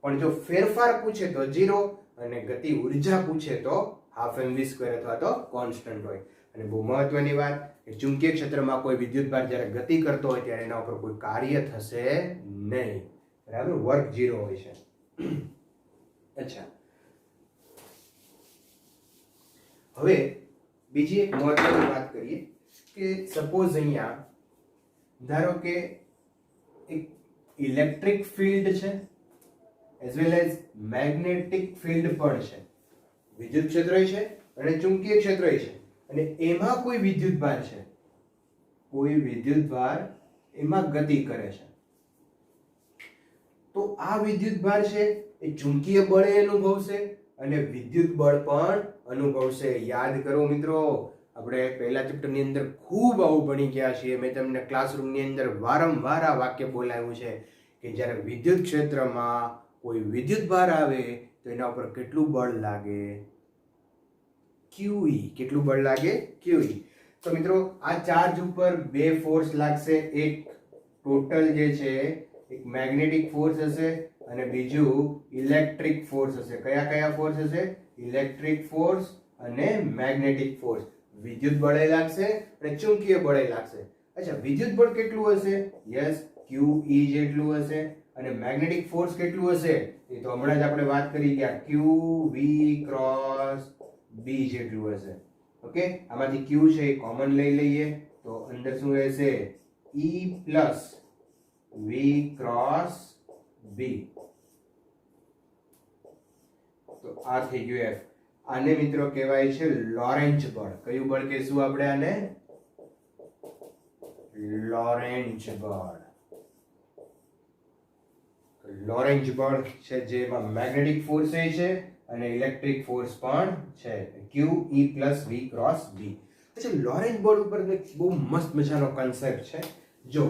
[SPEAKER 1] પણ જો ફેરફાર પૂછે તો 0 અને ગતિ ઉર્જા પૂછે તો હાફ mv² અથવા તો કોન્સ્ટન્ટ હોય. અને બહુ મહત્વની વાત કે ચુંબકીય ક્ષેત્રમાં કોઈ વિદ્યુતભાર જ્યારે ગતિ કરતો હોય ત્યારે એના ઉપર કોઈ કાર્ય થશે નહીં. બરાબર, વર્ક 0 હોય છે. અચ્છા, હવે બીજી એક મહત્વની વાત કરીએ કે સપોઝ અહીંયા ધારો કે એક ઇલેક્ટ્રિક ફિલ્ડ છે as well as magnetic field પણ છે. વિદ્યુત ક્ષેત્ર છે અને ચુંબકીય ક્ષેત્ર છે, અને એમાં કોઈ વિદ્યુતભાર છે, કોઈ વિદ્યુતભાર એમાં ગતિ કરે છે. તો આ વિદ્યુતભાર છે એ ચુંબકીય બળે અનુભવશે અને વિદ્યુત બળ પણ અનુભવશે. યાદ કરો મિત્રો, આપણે પહેલા ચેપ્ટરની અંદર ખૂબ આવું ભણી ગયા છીએ. મેં તમને ક્લાસરૂમની અંદર વારંવાર આ વાક્ય બોલાવ્યું છે કે જ્યારે વિદ્યુત ક્ષેત્રમાં કોઈ વિદ્યુતભાર આવે તો એના ઉપર કેટલું બળ લાગે? QE. કેટલું બળ લાગે? QE. તો મિત્રો આ ચાર્જ ઉપર બે ફોર્સ લાગશે. એક ટોટલ જે છે એક મેગ્નેટિક ફોર્સ હશે અને બીજું ઇલેક્ટ્રિક ફોર્સ હશે. કયા ફોર્સ હશે? ઇલેક્ટ્રિક ફોર્સ અને મેગ્નેટિક ફોર્સ. વિદ્યુત બળે લાગશે અને ચુંબકીય બળે લાગશે. અચ્છા, વિદ્યુત બળ કેટલું હશે? યસ, QE જેટલું હશે. અને મેગ્નેટિક ફોર્સ કેટલું હશે? એ તો હમણાં જ આપણે વાત કરી ગયા, QV ક્રોસ B જેટલું હશે. ઓકે, આમાંથી Q છે એ કોમન લઈ લઈએ તો અંદર શું રહેશે? E plus V cross B. તો આ થઈ ગયું F. આને મિત્રો કહેવાય છે લોરેન્ચ બળ. કયું બળ કહેશું આપણે આને? લોરેન્ચ બળ. લોરેન્ચ બળ છે જેમાં મેગ્નેટિક ફોર્સ છે અને ઇલેક્ટ્રિક ફોર્સ પણ છે. QE plus V cross B. અચ્છા, લોરેન્ચ બળ ઉપર બહુ મસ્ત મજાનો કન્સેપ્ટ છે. જો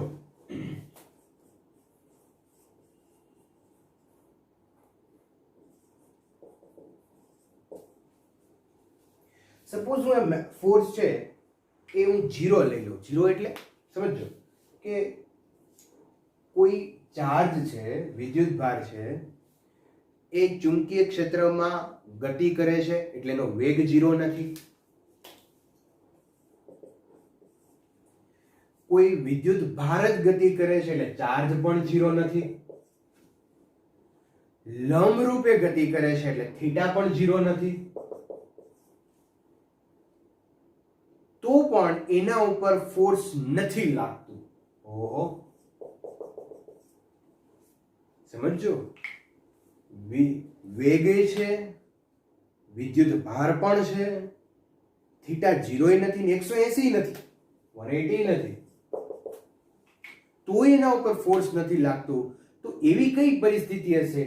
[SPEAKER 1] સપોઝ હું ફોર્સ છે એ હું 0 લઈ લઉં. 0 એટલે સમજો કે કોઈ ચાર્જ છે, વિદ્યુતભાર છે, એ ચુંબકીય ક્ષેત્રમાં ગતિ કરે છે એટલે એનો વેગ 0 નથી. કોઈ વિદ્યુતભાર જ ગતિ કરે છે એટલે ચાર્જ પણ 0 નથી. લંબ રૂપે ગતિ કરે છે એટલે થીટા પણ 0 નથી. તો પણ એના ઉપર ફોર્સ નથી લાગતું. ઓહો, સમજો, વેગ છે, વિદ્યુત ભાર પણ છે, થીટા 0 નથી ને 180 નથી, 180 નથી, તોય એના ઉપર ફોર્સ નથી લાગતો. તો એવી કઈ પરિસ્થિતિ હશે?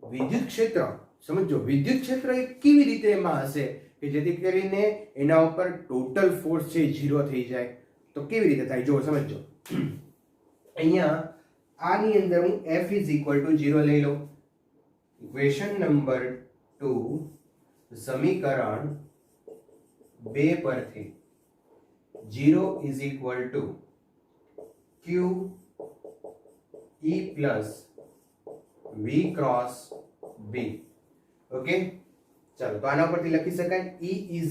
[SPEAKER 1] વિદ્યુત ક્ષેત્ર, સમજો, વિદ્યુત ક્ષેત્ર એ કેવી રીતે એમાં હશે કે જેથી કરીને એના ઉપર ટોટલ ફોર્સ છે 0 થઈ જાય? તો કેવી રીતે થાય જો સમજો. અહીંયા આની અંદર હું F = 0 લઈ લઉં. ઇક્વેશન નંબર 2 સમીકરણ 2 પરથી 0 = q E plus V cross B. Okay, ચાલો તો આના પરથી લખી શકાય E is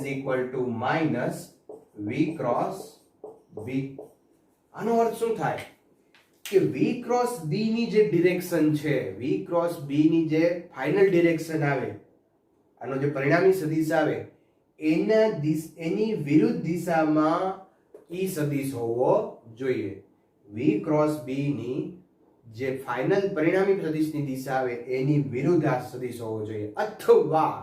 [SPEAKER 1] equal to minus V cross B. આનો અર્થ શું થાય કે V cross B ની જે ડિરેક્શન છે, V cross B ની જે ફાઇનલ ડિરેક્શન આવે, આનો જે પરિણામી સદિશ આવે એની વિરુદ્ધ દિશામાં E સદિશ હોવો જોઈએ. V cross B ની જે ફાઇનલ પરિણામી સદિશની દિશા આવે એની વિરુદ્ધ આ સદિશ હોવો જોઈએ, અથવા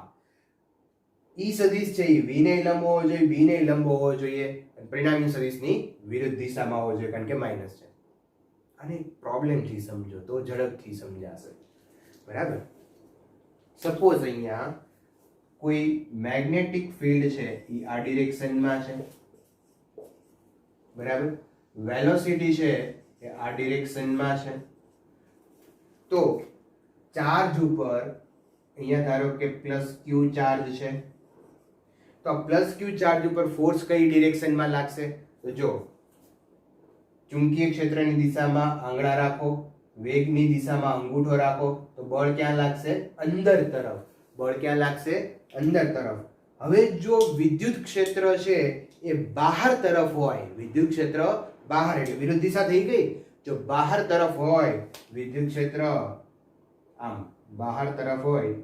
[SPEAKER 1] E સદિશ છે એ V ને લંબ હોવો જોઈએ, B ને લંબ હોવો જોઈએ, પરિણામી સદિશની વિરુદ્ધ દિશામાં હોવો જોઈએ કારણ કે માઈનસ છે. આને પ્રોબ્લેમથી સમજો તો ઝડપથી સમજાશે. બરાબર. સપોઝ અહીંયા કોઈ મેગ્નેટિક ફિલ્ડ છે એ આ ડિરેક્શનમાં છે, બરાબર, વેલોસિટી છે એ આ ડિરેક્શનમાં છે. તો ચાર્જ ઉપર અહીંયા ધારો કે +q ચાર્જ છે, તો આ +q ચાર્જ ઉપર ફોર્સ કઈ ડિરેક્શનમાં લાગશે? તો જો ચુંબકીય ક્ષેત્રની દિશામાં આંગળા રાખો, વેગની દિશામાં અંગૂઠો રાખો, તો બળ ક્યાં લાગશે? અંદર તરફ. બળ ક્યાં લાગશે? અંદર તરફ. હવે જો વિદ્યુત ક્ષેત્ર છે એ બહાર તરફ હોય, વિદ્યુત ક્ષેત્ર બહાર એટલે વિરુદ્ધ દિશા થઈ ગઈ. જો બહાર તરફ હોય વિદ્યુત ક્ષેત્ર, આમ બહાર તરફ હોય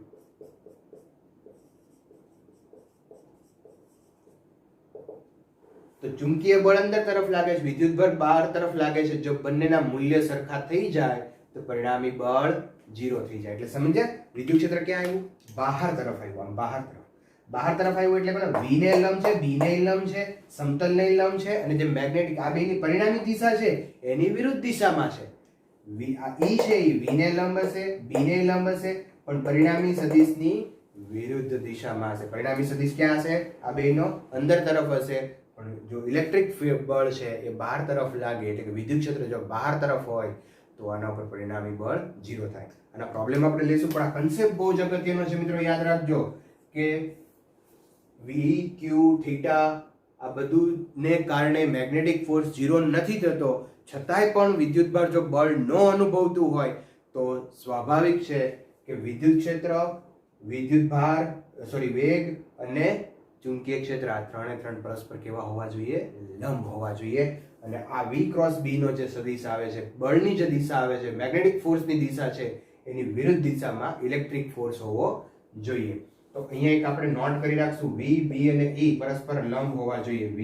[SPEAKER 1] તો ચુંબકીય બળ અંદર તરફ લાગે છે, વિદ્યુત બળ બહાર તરફ લાગે છે. જો બંનેના મૂલ્ય સરખા થઈ જાય તો પરિણામી બળ 0 થઈ જાય. એટલે સમજ્યા? વિદ્યુત ક્ષેત્ર ક્યાં આવ્યું? બહાર તરફ આવ્યું. આમ બહાર તરફ. બહાર તરફ આવ્યું એટલે કોણ? V ને લંબ છે, B ને લંબ છે, સમતલ ને લંબ છે, અને જે મેગ્નેટિક આ બેની પરિણામી દિશા છે એની વિરુદ્ધ દિશામાં છે. આ E છે એ V ને લંબ હશે, B ને લંબ હશે, પણ પરિણામી સદિશની વિરુદ્ધ દિશામાં હશે. પરિણામી સદિશ ક્યાં હશે? આ બેનો અંદર તરફ હશે. પણ જો ઇલેક્ટ્રિક બળ છે એ બહાર તરફ લાગે એટલે કે વિદ્યુત ક્ષેત્ર જો બહાર તરફ હોય તો આના ઉપર પરિણામી બળ 0 થાય. આના પ્રોબ્લેમ આપણે લઈશું, પણ આ કન્સેપ્ટ બહુ જ અગત્યનો છે મિત્રો. યાદ રાખજો કે V, Q, થીટા આ બધુંને કારણે મેગ્નેટિક ફોર્સ 0 નથી થતો, છતાંય પણ વિદ્યુતભાર જો બળ ન અનુભવતું હોય તો સ્વાભાવિક છે કે વિદ્યુત ક્ષેત્ર, વિદ્યુતભાર, વેગ અને ચુંબકીય ક્ષેત્ર આ ત્રણે પરસ્પર કેવા હોવા જોઈએ? લંબ હોવા જોઈએ. અને આ V cross B નો જે સદિશ આવે છે, બળની જે દિશા આવે છે, મેગ્નેટિક ફોર્સની દિશા છે એની વિરુદ્ધ દિશામાં ઇલેક્ટ્રિક ફોર્સ હોવો જોઈએ. તો અહીંયા એક આપણે નોટ કરી રાખશું, V, B અને E પરસ્પર લંબ હોવા જોઈએ. V,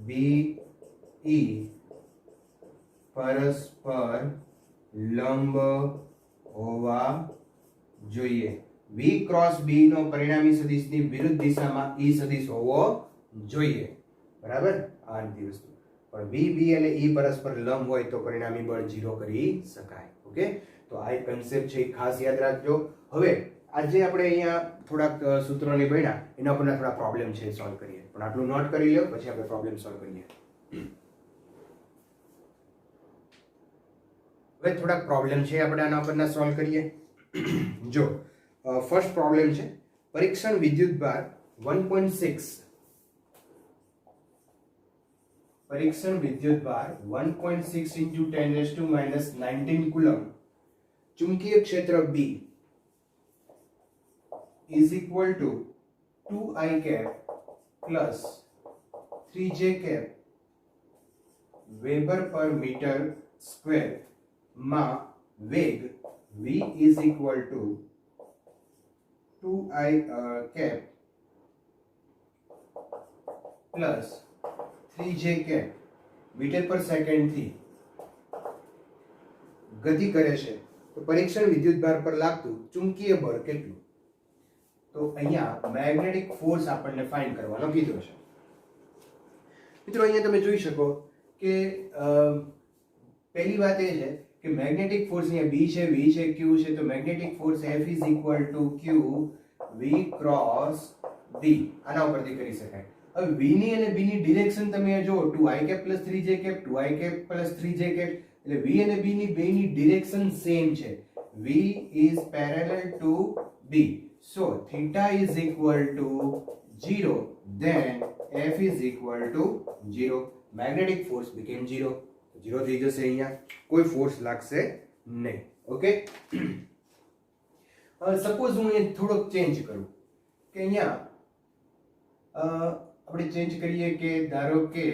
[SPEAKER 1] B, E પરસ્પર લંબ હોવા જોઈએ. V cross B નો પરિણામી સદિશની વિરુદ્ધ દિશામાં E સદિશ હોવો જોઈએ. બરાબર? આ વસ્તુ. પણ V, B અને E પરસ્પર લંબ હોય તો પરિણામી બળ 0 કરી શકાય. ઓકે, તો આ એક કન્સેપ્ટ છે, ખાસ યાદ રાખજો. હવે આજે આપણે અહીંયા થોડાક સૂત્રોને ભણ્યા, એના પરના થોડા પ્રોબ્લેમ છે સોલ્વ કરીએ. પણ આટલું નોટ કરી લો પછી આપણે પ્રોબ્લેમ સોલ્વ કરીએ. હવે થોડાક પ્રોબ્લેમ છે આપણે આના પરના સોલ્વ કરીએ. જો ફર્સ્ટ પ્રોબ્લેમ છે પરીક્ષણ વિદ્યુતભાર 1.6, પરીક્ષણ વિદ્યુતભાર 1.6 into 10⁻⁻19 કુલમ, ચુંબકીય ક્ષેત્ર B is equal to 2I cap plus 3J cap weber પર મીટર સ્ક્વેર માં વેગ V is equal to 2I cap plus 3J cap metre per second થી ગતિ કરે છે તો પરીક્ષણ વિદ્યુતભાર પર લાગતું ચુંબકીય બળ કેટલું? તો અહીંયા મેગ્નેટિક ફોર્સ આપણને ફાઇન્ડ કરવાનો કીધો છે. મિત્રો અહીંયા તમે જોઈ શકો કે પહેલી વાત એ છે કે મેગ્નેટિક ફોર્સ અહીંયા B છે, V છે, Q છે. તો magnetic force F is equal to Q V cross B. આના ઉપરથી કરી શકાય. હવે V ની અને B ની ડિરેક્શન તમે જો 2i cap plus 3j cap 2i cap plus 3j cap, એટલે V અને B ની બેની ડિરેક્શન સેમ છે. V is parallel to B. So theta is equal to 0. Then F is equal to 0. Magnetic force became 0. 0 થઈ જશે, અહીંયા કોઈ force લાગશે નહીં. ઓકે, સપોઝ હું અહીંયા થોડોક ચેન્જ કરું કે અહીંયા આપણે ચેન્જ કરીએ કે ધારો કે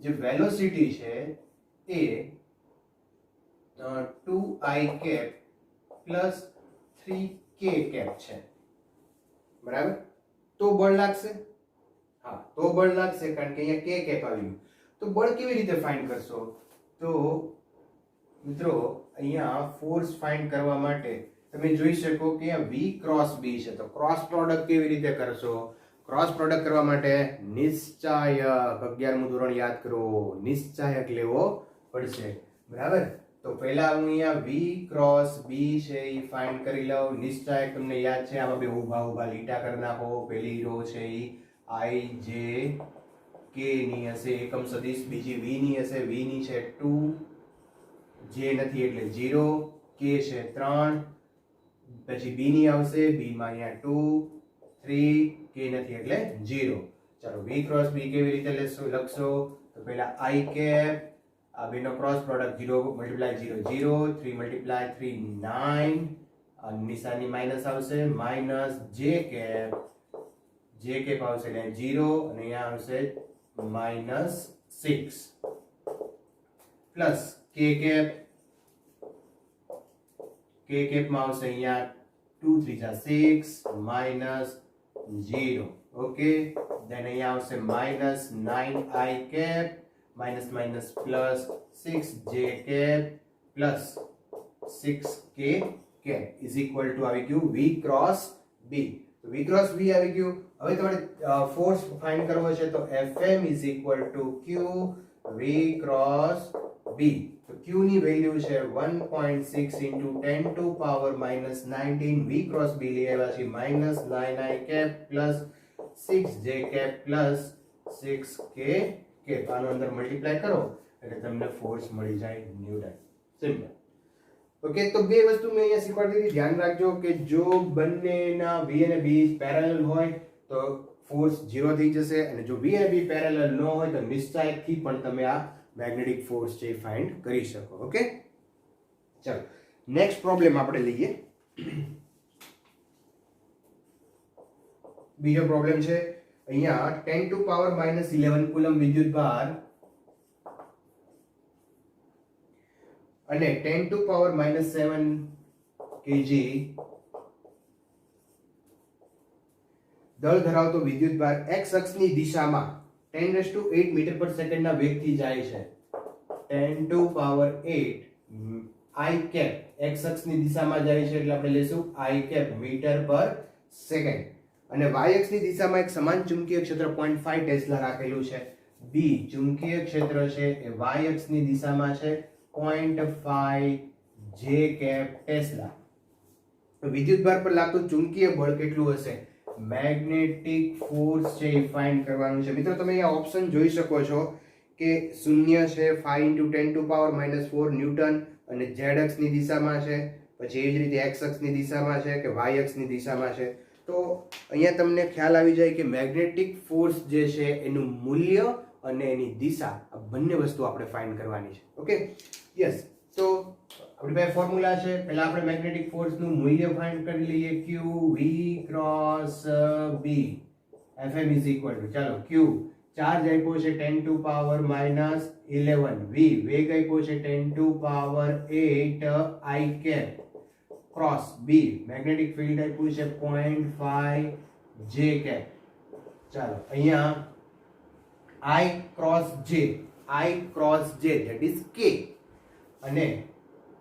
[SPEAKER 1] જે વેલોસિટી છે એ 2i cap plus 3k cap છે, બરાબર? તો બળ લાગશે? હા, તો બળ લાગશે, કારણ કે અહીંયા k કેપ આવ્યું. તો બળ કેવી રીતે ફાઇન્ડ કરશો? તો મિત્રો અહીંયા ફોર્સ ફાઇન્ડ કરવા માટે તમે જોઈ શકો કે આ V ક્રોસ B છે. તો ક્રોસ પ્રોડક્ટ કેવી રીતે કરશો? ક્રોસ પ્રોડક્ટ કરવા માટે નિશ્ચાયક 11મું ધોરણ યાદ કરો, નિશ્ચાયક લેવો પડશે, બરાબર? તો પહેલા હું અહીંયા V ક્રોસ B છે એ ફાઇન્ડ કરી લઉં. નિશ્ચાયક તમને યાદ છે, આમાં બે ઊભા ઊભા લીટા કરી નાખો. પહેલી રો છે એ I J K ની હશે એકમ સદિશ, બીજી V ની હશે. V ની છે 2, J નથી એટલે 0, K છે 3, પછી B ની આવશે, B માં અહીંયા 2, 3, K નથી એટલે 0. ચાલો V ક્રોસ B કેવી રીતે લખશો? તો પહેલા I કેપ, આ બેનો ક્રોસ પ્રોડક્ટ 0 મલ્ટીપ્લાય 0 0, 3 મલ્ટીપ્લાય 3 9, આ નિશાની માઈનસ આવશે, માઈનસ J કેપ આવશે એટલે 0 અને અહીંયા આવશે માઈનસ 6 પ્લસ K કેપ માં આવશે અહીંયા 2 3 6 માઈનસ 0. ઓકે, then અહીંયા આવશે minus 9i cap minus minus plus 6j cap plus 6k cap is equal to આવી ગયું V ક્રોસ B. તો V ક્રોસ B આવી ગયું. હવે તમારે ફોર્સ ફાઇન્ડ કરવો છે તો Fm is equal to Q V cross B. તો Q ની વેલ્યુ છે 1.6 into 10 to power minus 19. V cross B લઈ આવ્યા છે minus 9i cap plus 6j cap plus 6k cap. આનો અંદર મલ્ટીપ્લાય કરો એટલે તમને ફોર્સ મળી જાય ન્યૂટન. સિમ્પલ. ઓકે, તો બે વસ્તુ મેં અહીંયા શીખવાડી દીધી. ધ્યાન રાખજો કે જો બંનેના V અને B પેરેલલ હોય તો ફોર્સ 0 થઈ જશે, અને જો V અને B પેરેલલ ન હોય તો નિશ્ચાયકથી પણ તમે આ મેગ્નેટિક ફોર્સ છે ફાઇન્ડ કરી શકો. ઓકે, ચાલો નેક્સ્ટ પ્રોબ્લેમ આપણે લઈએ. બીજો પ્રોબ્લેમ છે અહીંયા 10 to power minus 11 કુલમ વિદ્યુતભાર અને 10 to power minus 7 kg દળ ધરાવતો વિદ્યુતભાર x અક્ષની દિશામાં 10⁸ મીટર પર સેકન્ડના વેગથી જાય છે. 10 to power 8 i cap x અક્ષની દિશામાં જાય છે એટલે આપણે લેશું i cap metre per second. અને y અક્ષની દિશામાં એક સમાન ચુંબકીય ક્ષેત્ર 0.5 ટેસ્લા રાખેલું છે. B ચુંબકીય ક્ષેત્ર છે એ y અક્ષની દિશામાં છે 0.5 j કેપ ટેસ્લા. તો વિદ્યુતભાર પર લાગતું ચુંબકીય બળ કેટલું હશે? મેગ્નેટિક ફોર્સ છે એ ફાઇન્ડ કરવાનું છે. મિત્રો તમે અહીંયા ઓપ્શન જોઈ શકો છો કે 0 છે 5 × 10 to power -4 ન્યૂટન અને z અક્ષની દિશામાં છે, પછી એ જ રીતે x અક્ષની દિશામાં છે કે y અક્ષની દિશામાં છે. તો અહીંયા તમને ખ્યાલ આવી જાય કે મેગ્નેટિક ફોર્સ જે છે એનું મૂલ્ય અને એની દિશા આ બંને વસ્તુ આપણે ફાઇન્ડ કરવાની છે. Okay, yes. તો આપણી પાસે ફોર્મ્યુલા છે. પહેલા આપણે મેગ્નેટિક ફોર્સ નું મૂલ્ય ફાઇન્ડ કરી લઈએ. Q V cross B Fm is equal two, ચાલો Q ચાર્જ આપ્યો છે 10 to power -11, V વેગ આપ્યો છે 10 to power 8 i cap cross B magnetic field આપ્યું છે 0.5 j કેપ. ચાલો અહીંયા I cross J, I cross J that is k, અને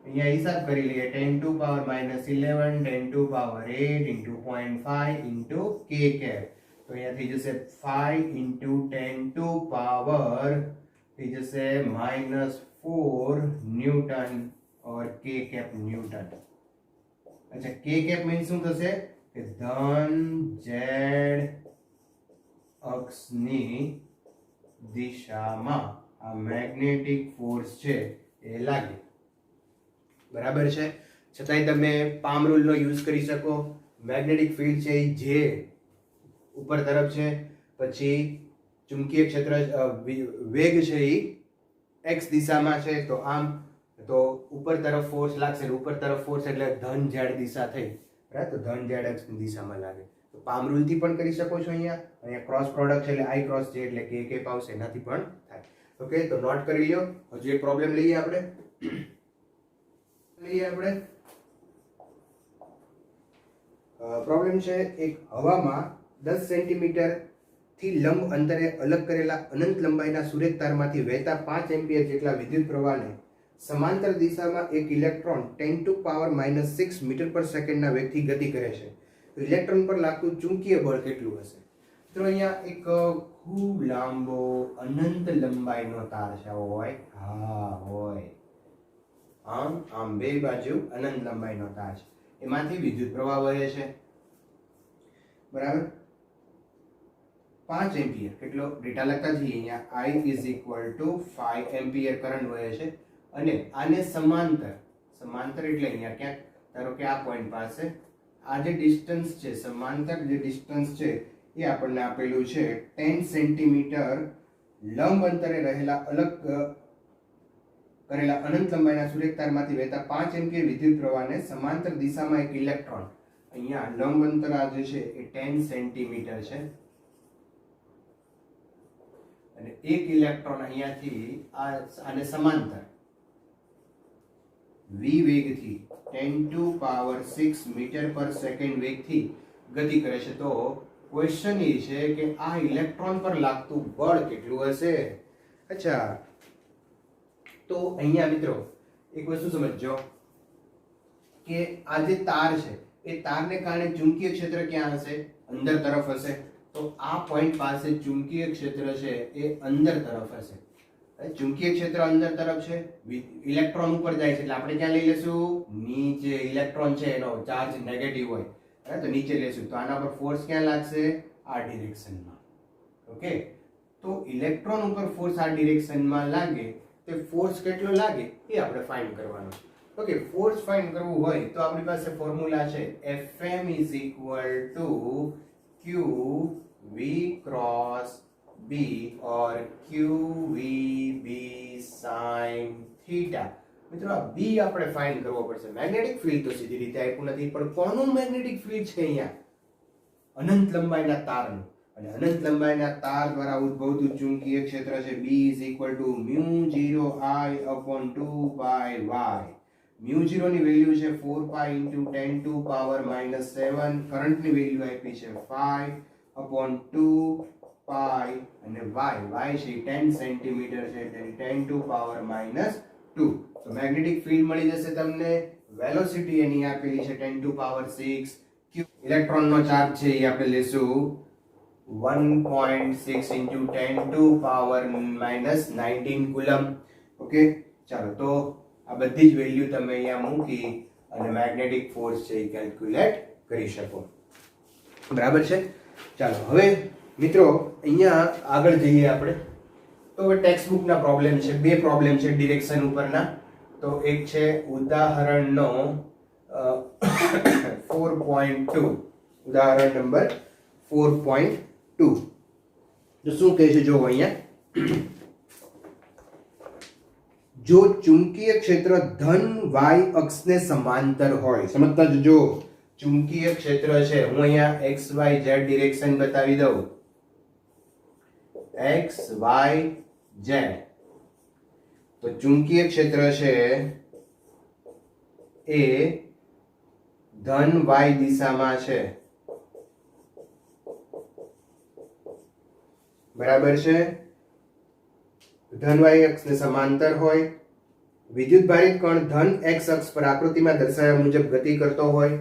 [SPEAKER 1] અહીંયા હિસાબ કરી લઈએ 10 to power -11 10 to power 8 into 0.5 into k cap, તો અહીંયા થઈ જશે 5 ઇન્ટુ 10 ટુ પાવર થઈ જશે -4 ન્યૂટન ઓર k કેપ ન્યૂટન. અચ્છા, k કેપ મીન્સ શું થશે કે ધન z અક્ષની દિશામાં આ મેગ્નેટિક ફોર્સ છે એ લાગે. બરાબર છે. છતાંય તમે પામ રૂલ નો યુઝ કરી શકો. મેગ્નેટિક ફિલ્ડ છે જે ઉપર તરફ છે, પછી ચુંબકીય ક્ષેત્ર વેગ છે એ x દિશામાં છે, તો આમ તો ઉપર તરફ ફોર્સ લાગશે, ઉપર તરફ ફોર્સ એટલે ધન z દિશા થઈ, બરાબર. તો ધન z x ની દિશામાં લાગે. તો પામ રૂલ થી પણ કરી શકો છો. અહીંયા ક્રોસ પ્રોડક્ટ છે એટલે i ક્રોસ j એટલે k કેપ આવશે, એનાથી પણ થાય. ઓકે, તો નોટ કરી લ્યો. હજુ એક પ્રોબ્લેમ લઈએ આપણે. પ્રોબ્લેમ છે એક હવામાં 10 સેન્ટીમીટર થી લંબ અંતરે અલગ કરેલા અનંત લંબાઈના સુરેખ તારમાંથી વહેતા 5 એમ્પિયર જેટલા વિદ્યુત પ્રવાહને સમાંતર દિશામાં એક ઇલેક્ટ્રોન 10 ટુ પાવર -6 મીટર પર સેકન્ડના વેગથી ગતિ કરે છે. ઇલેક્ટ્રોન પર લાગતું ચુંબકીય બળ કેટલું હશે? તો અહીંયા એક ખૂબ લાંબો અનંત લંબાઈનો તાર છે. હોય? હા હોય. આમ બે બાજુ અનંત લંબાઈનો તાર છે, એમાંથી વિદ્યુત પ્રવાહ વહે છે. બરાબર. 5 એમ્પિયર કેટલો ડેટા લખતા જઈએ. અહીંયા I is equal two 5 ampere current વહે છે, અને આને સમાંતર એટલે અહીંયા ક્યાંક ધારો કે આ પોઈન્ટ પાસે આ જે ડિસ્ટન્સ છે, સમાંતર જે ડિસ્ટન્સ છે એ આપણને આપેલું છે 10 સેન્ટીમીટર લંબ અંતરે રહેલા અલગ કરેલા અનંત લંબાઈના સુરેખ તારમાંથી વહેતા 5 એમ્પિયર વિદ્યુત પ્રવાહને સમાંતર દિશામાં એક ઇલેક્ટ્રોન, અહીંયા લંબ અંતર આ જે છે એ 10 સેન્ટીમીટર છે, અને એક ઇલેક્ટ્રોન અહીંયાથી આને સમાંતર v વેગથી 10 to power 6 metre per second વેગથી ગતિ કરે છે. તો ક્વેશ્ચન એ છે કે આ ઇલેક્ટ્રોન પર લાગતું બળ કેટલું હશે? અચ્છા, તો અહીંયા મિત્રો એક વસ્તુ સમજજો કે આ જે તાર છે એ તારને કારણે ચુંબકીય ક્ષેત્ર ક્યાં હશે? અંદર તરફ હશે. તો આ પોઈન્ટ પાસે ચુંબકીય ક્ષેત્ર છે એ અંદર તરફ હશે. ચુંબકીય ક્ષેત્ર અંદર તરફ છે, ઇલેક્ટ્રોન ઉપર જાય છે એટલે આપણે ક્યાં લઈ લેશું? નીચે. ઇલેક્ટ્રોન છે એનો ચાર્જ નેગેટિવ હોય તો નીચે લેશું. તો આના પર ફોર્સ ક્યાં લાગશે? આ ડિરેક્શનમાં. ઓકે, તો ઇલેક્ટ્રોન ઉપર ફોર્સ આ ડિરેક્શનમાં લાગે, તે ફોર્સ કેટલો લાગે એ આપણે ફાઇન્ડ કરવાનો. ઓકે, ફોર્સ ફાઇન્ડ કરવું હોય તો આપણી પાસે ફોર્મ્યુલા છે Fm is equal two QV cross B or QVB sin theta. મિત્રો આ B આપણે ફાઇન્ડ કરવો પડશે. મેગ્નેટિક ફિલ્ડ તો સીધી રીતે આપ્યું નથી, પણ કોનું મેગ્નેટિક ફિલ્ડ છે અહીંયા? અનંત લંબાઈના તારનું. અને અનંત લંબાઈના તાર દ્વારા ઉદ્ભવતું ચુંબકીય ક્ષેત્ર છે B is equal to μ0I upon 2 by y. μ0 ની વેલ્યુ છે 4 pi into 10 to power -7. કરંટની વેલ્યુ આપી છે 5 upon 2 pi, અને y છે 10 સેન્ટીમીટર છે એટલે 10 to power -2. તો મેગ્નેટિક ફિલ્ડ મળી જશે તમને. વેલોસિટી એની આપેલી છે 10 to power 6. ઇલેક્ટ્રોન નો ચાર્જ છે એ આપણે લેશું 1.6 into 10 to power -19 coulomb. Okay, ચાલો તો આ બધી જ વેલ્યુ તમે અહીંયા મૂકી અને મેગ્નેટિક ફોર્સ છે એ કેલ્ક્યુલેટ કરી શકો. બરાબર છે. ચાલો હવે મિત્રો અહીંયા આગળ જઈએ આપણે. તો હવે ટેક્સ્ટ બુક ના પ્રોબ્લેમ છે, બે પ્રોબ્લેમ છે ડિરેક્શન ઉપરના. તો એક છે ઉદાહરણનો 4.2, ઉદાહરણ નંબર 4.2. તો શું કહે છે જો અહીંયા, જો ચુંબકીય ક્ષેત્ર ધન y અક્ષને સમાંતર હોય. સમજતા જો ચુંબકીય ક્ષેત્ર છે, હું અહીંયા x y z ડિરેક્શન બતાવી દઉં. x y z, તો ચુંબકીય ક્ષેત્ર છે એ ધન y દિશામાં છે. બરાબર છે. ધન વાય અક્ષને સમાંતર હોય, વિદ્યુત ભારિત કણ ધન એક્સ અક્ષ પર આકૃતિમાં દર્શાવ્યા મુજબ ગતિ કરતો હોય,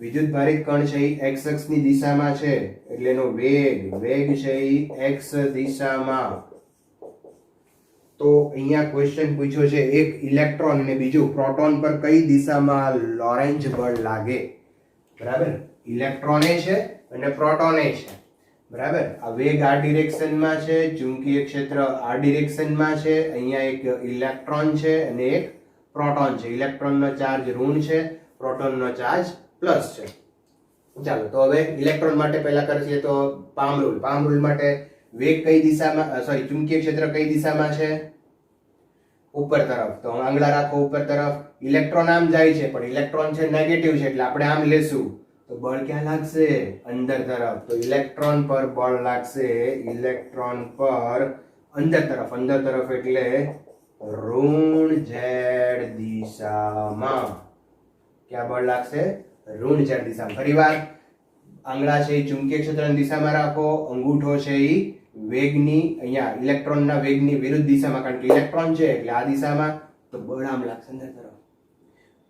[SPEAKER 1] વિદ્યુત ભારિત કણ છે એ એક્સ અક્ષની દિશામાં છે એટલે એનો વેગ છે એ એક્સ દિશામાં. તો અહીંયા ક્વેશ્ચન પૂછ્યો છે એક ઇલેક્ટ્રોન અને બીજું પ્રોટોન પર કઈ દિશામાં લોરેન્જ બળ લાગે. બરાબર, ઇલેક્ટ્રોન એ છે અને પ્રોટોન એ છે. બરાબર, આ વેગ આ ડિરેક્શનમાં છે, ચુંબકીય ક્ષેત્ર આ ડિરેક્શનમાં છે. અહીંયા એક ઇલેક્ટ્રોન છે અને એક પ્રોટોન છે. ઇલેક્ટ્રોનનો ચાર્જ ઋણ છે, પ્રોટોનનો ચાર્જ પ્લસ છે. ચાલો તો હવે ઇલેક્ટ્રોન માટે પહેલા કરીએ તો પામ રૂલ માટે વેગ કઈ દિશામાં ચુંબકીય ક્ષેત્ર કઈ દિશામાં છે? ઉપર તરફ. તો આંગળા રાખો ઉપર તરફ. ઇલેક્ટ્રોન આમ જાય છે પણ ઇલેક્ટ્રોન છે નેગેટિવ છે એટલે આપણે આમ લેશું તો બળ ક્યાં લાગશે? અંદર તરફ. તો ઇલેક્ટ્રોન પર બળ લાગશે, ઇલેક્ટ્રોન પર અંદર તરફ એટલે ઋણ ઝેડ દિશામાં. ક્યાં બળ લાગશે? ઋણ ઝેડ દિશામાં. ફરીવાર આંગળા છે એ ચુંબકીય ક્ષેત્રની દિશામાં રાખો, અંગૂઠો છે એ વેગની અહીંયા ઇલેક્ટ્રોનના વેગની વિરુદ્ધ દિશામાં, કારણ કે ઇલેક્ટ્રોન છે એટલે આ દિશામાં, તો બળ આમ લાગશે અંદર તરફ.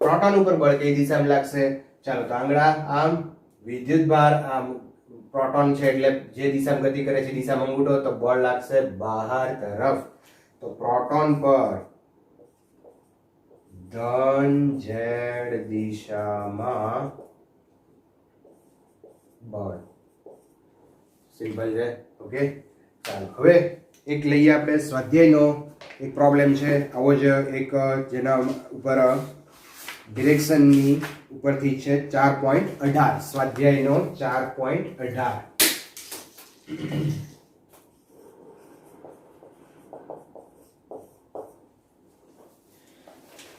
[SPEAKER 1] પ્રોટોન ઉપર બળ કઈ દિશામાં લાગશે? ચાલો તો આંગળા આમ, વિદ્યુત ભાર આમ, પ્રોટોન છે એટલે જે દિશામાં ગતિ કરે છે દિશામાં અંગૂઠો, તો બળ લાગશે બહાર તરફ. તો પ્રોટોન પર ધન ઝેડ દિશામાં બળ. સિમ્પલ છે. ઓકે, ચાલો હવે એક લઈએ આપણે સ્વાધ્યાયનો એક પ્રોબ્લેમ છે આવો જ એક, જેના ઉપર ડિરેક્શનની ઉપરથી છે 4.18. સ્વાધ્યાયનો 4.18.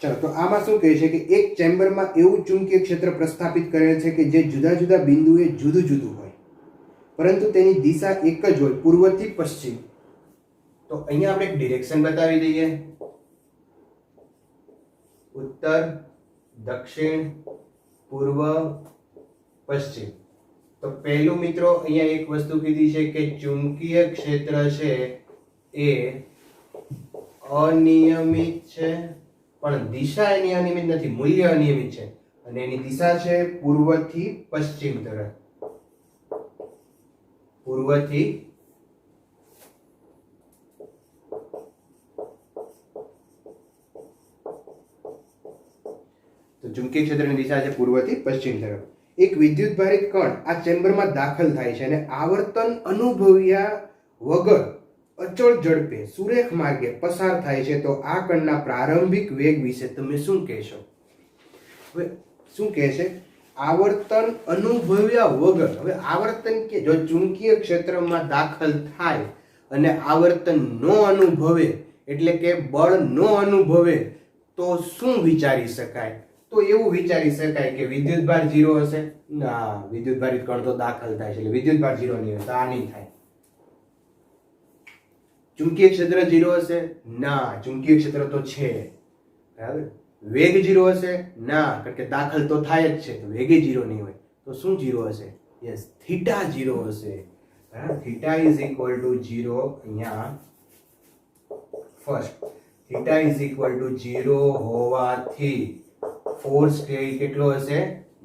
[SPEAKER 1] ચાલો તો આમાં શું કહે છે કે એક ચેમ્બરમાં એવું ચુંબકીય ક્ષેત્ર પ્રસ્થાપિત કરેલ છે કે જે જુદા જુદા બિંદુએ જુદું જુદું હોય પરંતુ તેની દિશા એક જ હોય, પૂર્વથી પશ્ચિમ. તો અહીંયા આપણે એક ડિરેક્શન બતાવી દઈએ, ઉત્તર, દક્ષિણ, પૂર્વ, પશ્ચિમ. તો પહેલું મિત્રો અહીંયા એક વસ્તુ કીધી છે કે ચુંબકીય ક્ષેત્ર છે એ અનિયમિત છે, પણ દિશા એની અનિયમિત નથી, મૂલ્ય અનિયમિત છે અને એની દિશા છે પૂર્વથી પશ્ચિમ તરફ. પૂર્વથી તો ચુંબકીય ક્ષેત્રની દિશા છે પૂર્વથી પશ્ચિમ તરફ. એક વિદ્યુત ભારિત કણ આ ચેમ્બરમાં દાખલ થાય છે અને આવર્તન અનુભવ્યા વગર અચળ ઝડપે સુરેખ માર્ગે પસાર થાય છે. તો આ કણના પ્રારંભિક વેગ વિશે તમે શું કહેશો? હવે શું કહે છે? આવર્તન અનુભવ્યા વગર. હવે આવર્તન કે જો ચુંબકીય ક્ષેત્રમાં દાખલ થાય અને આવર્તન નો અનુભવે એટલે કે બળ નો અનુભવે તો શું વિચારી શકાય? તો એવું વિચારી શકાય કે વિદ્યુત ભાર 0 હશે. ના, વિદ્યુત ભારિત કણ તો દાખલ થાય છે એટલે વિદ્યુત ભાર 0 નહીં હોય, તો આ નહીં થાય. ચુંબકીય ક્ષેત્ર 0 હશે? ના, ચુંબકીય ક્ષેત્ર તો છે. બરાબર. વેગ 0 હશે? ના, કારણ કે દાખલ તો થાય જ છે, તો વેગે 0 નહીં હોય. તો શું 0 હશે? યસ, થીટા 0 હશે. બરાબર, થીટા ઇઝ ઇક્વલ ટુ 0. અહીંયા first theta is equal two 0 હોવાથી ફોર્સ કેટલો હશે?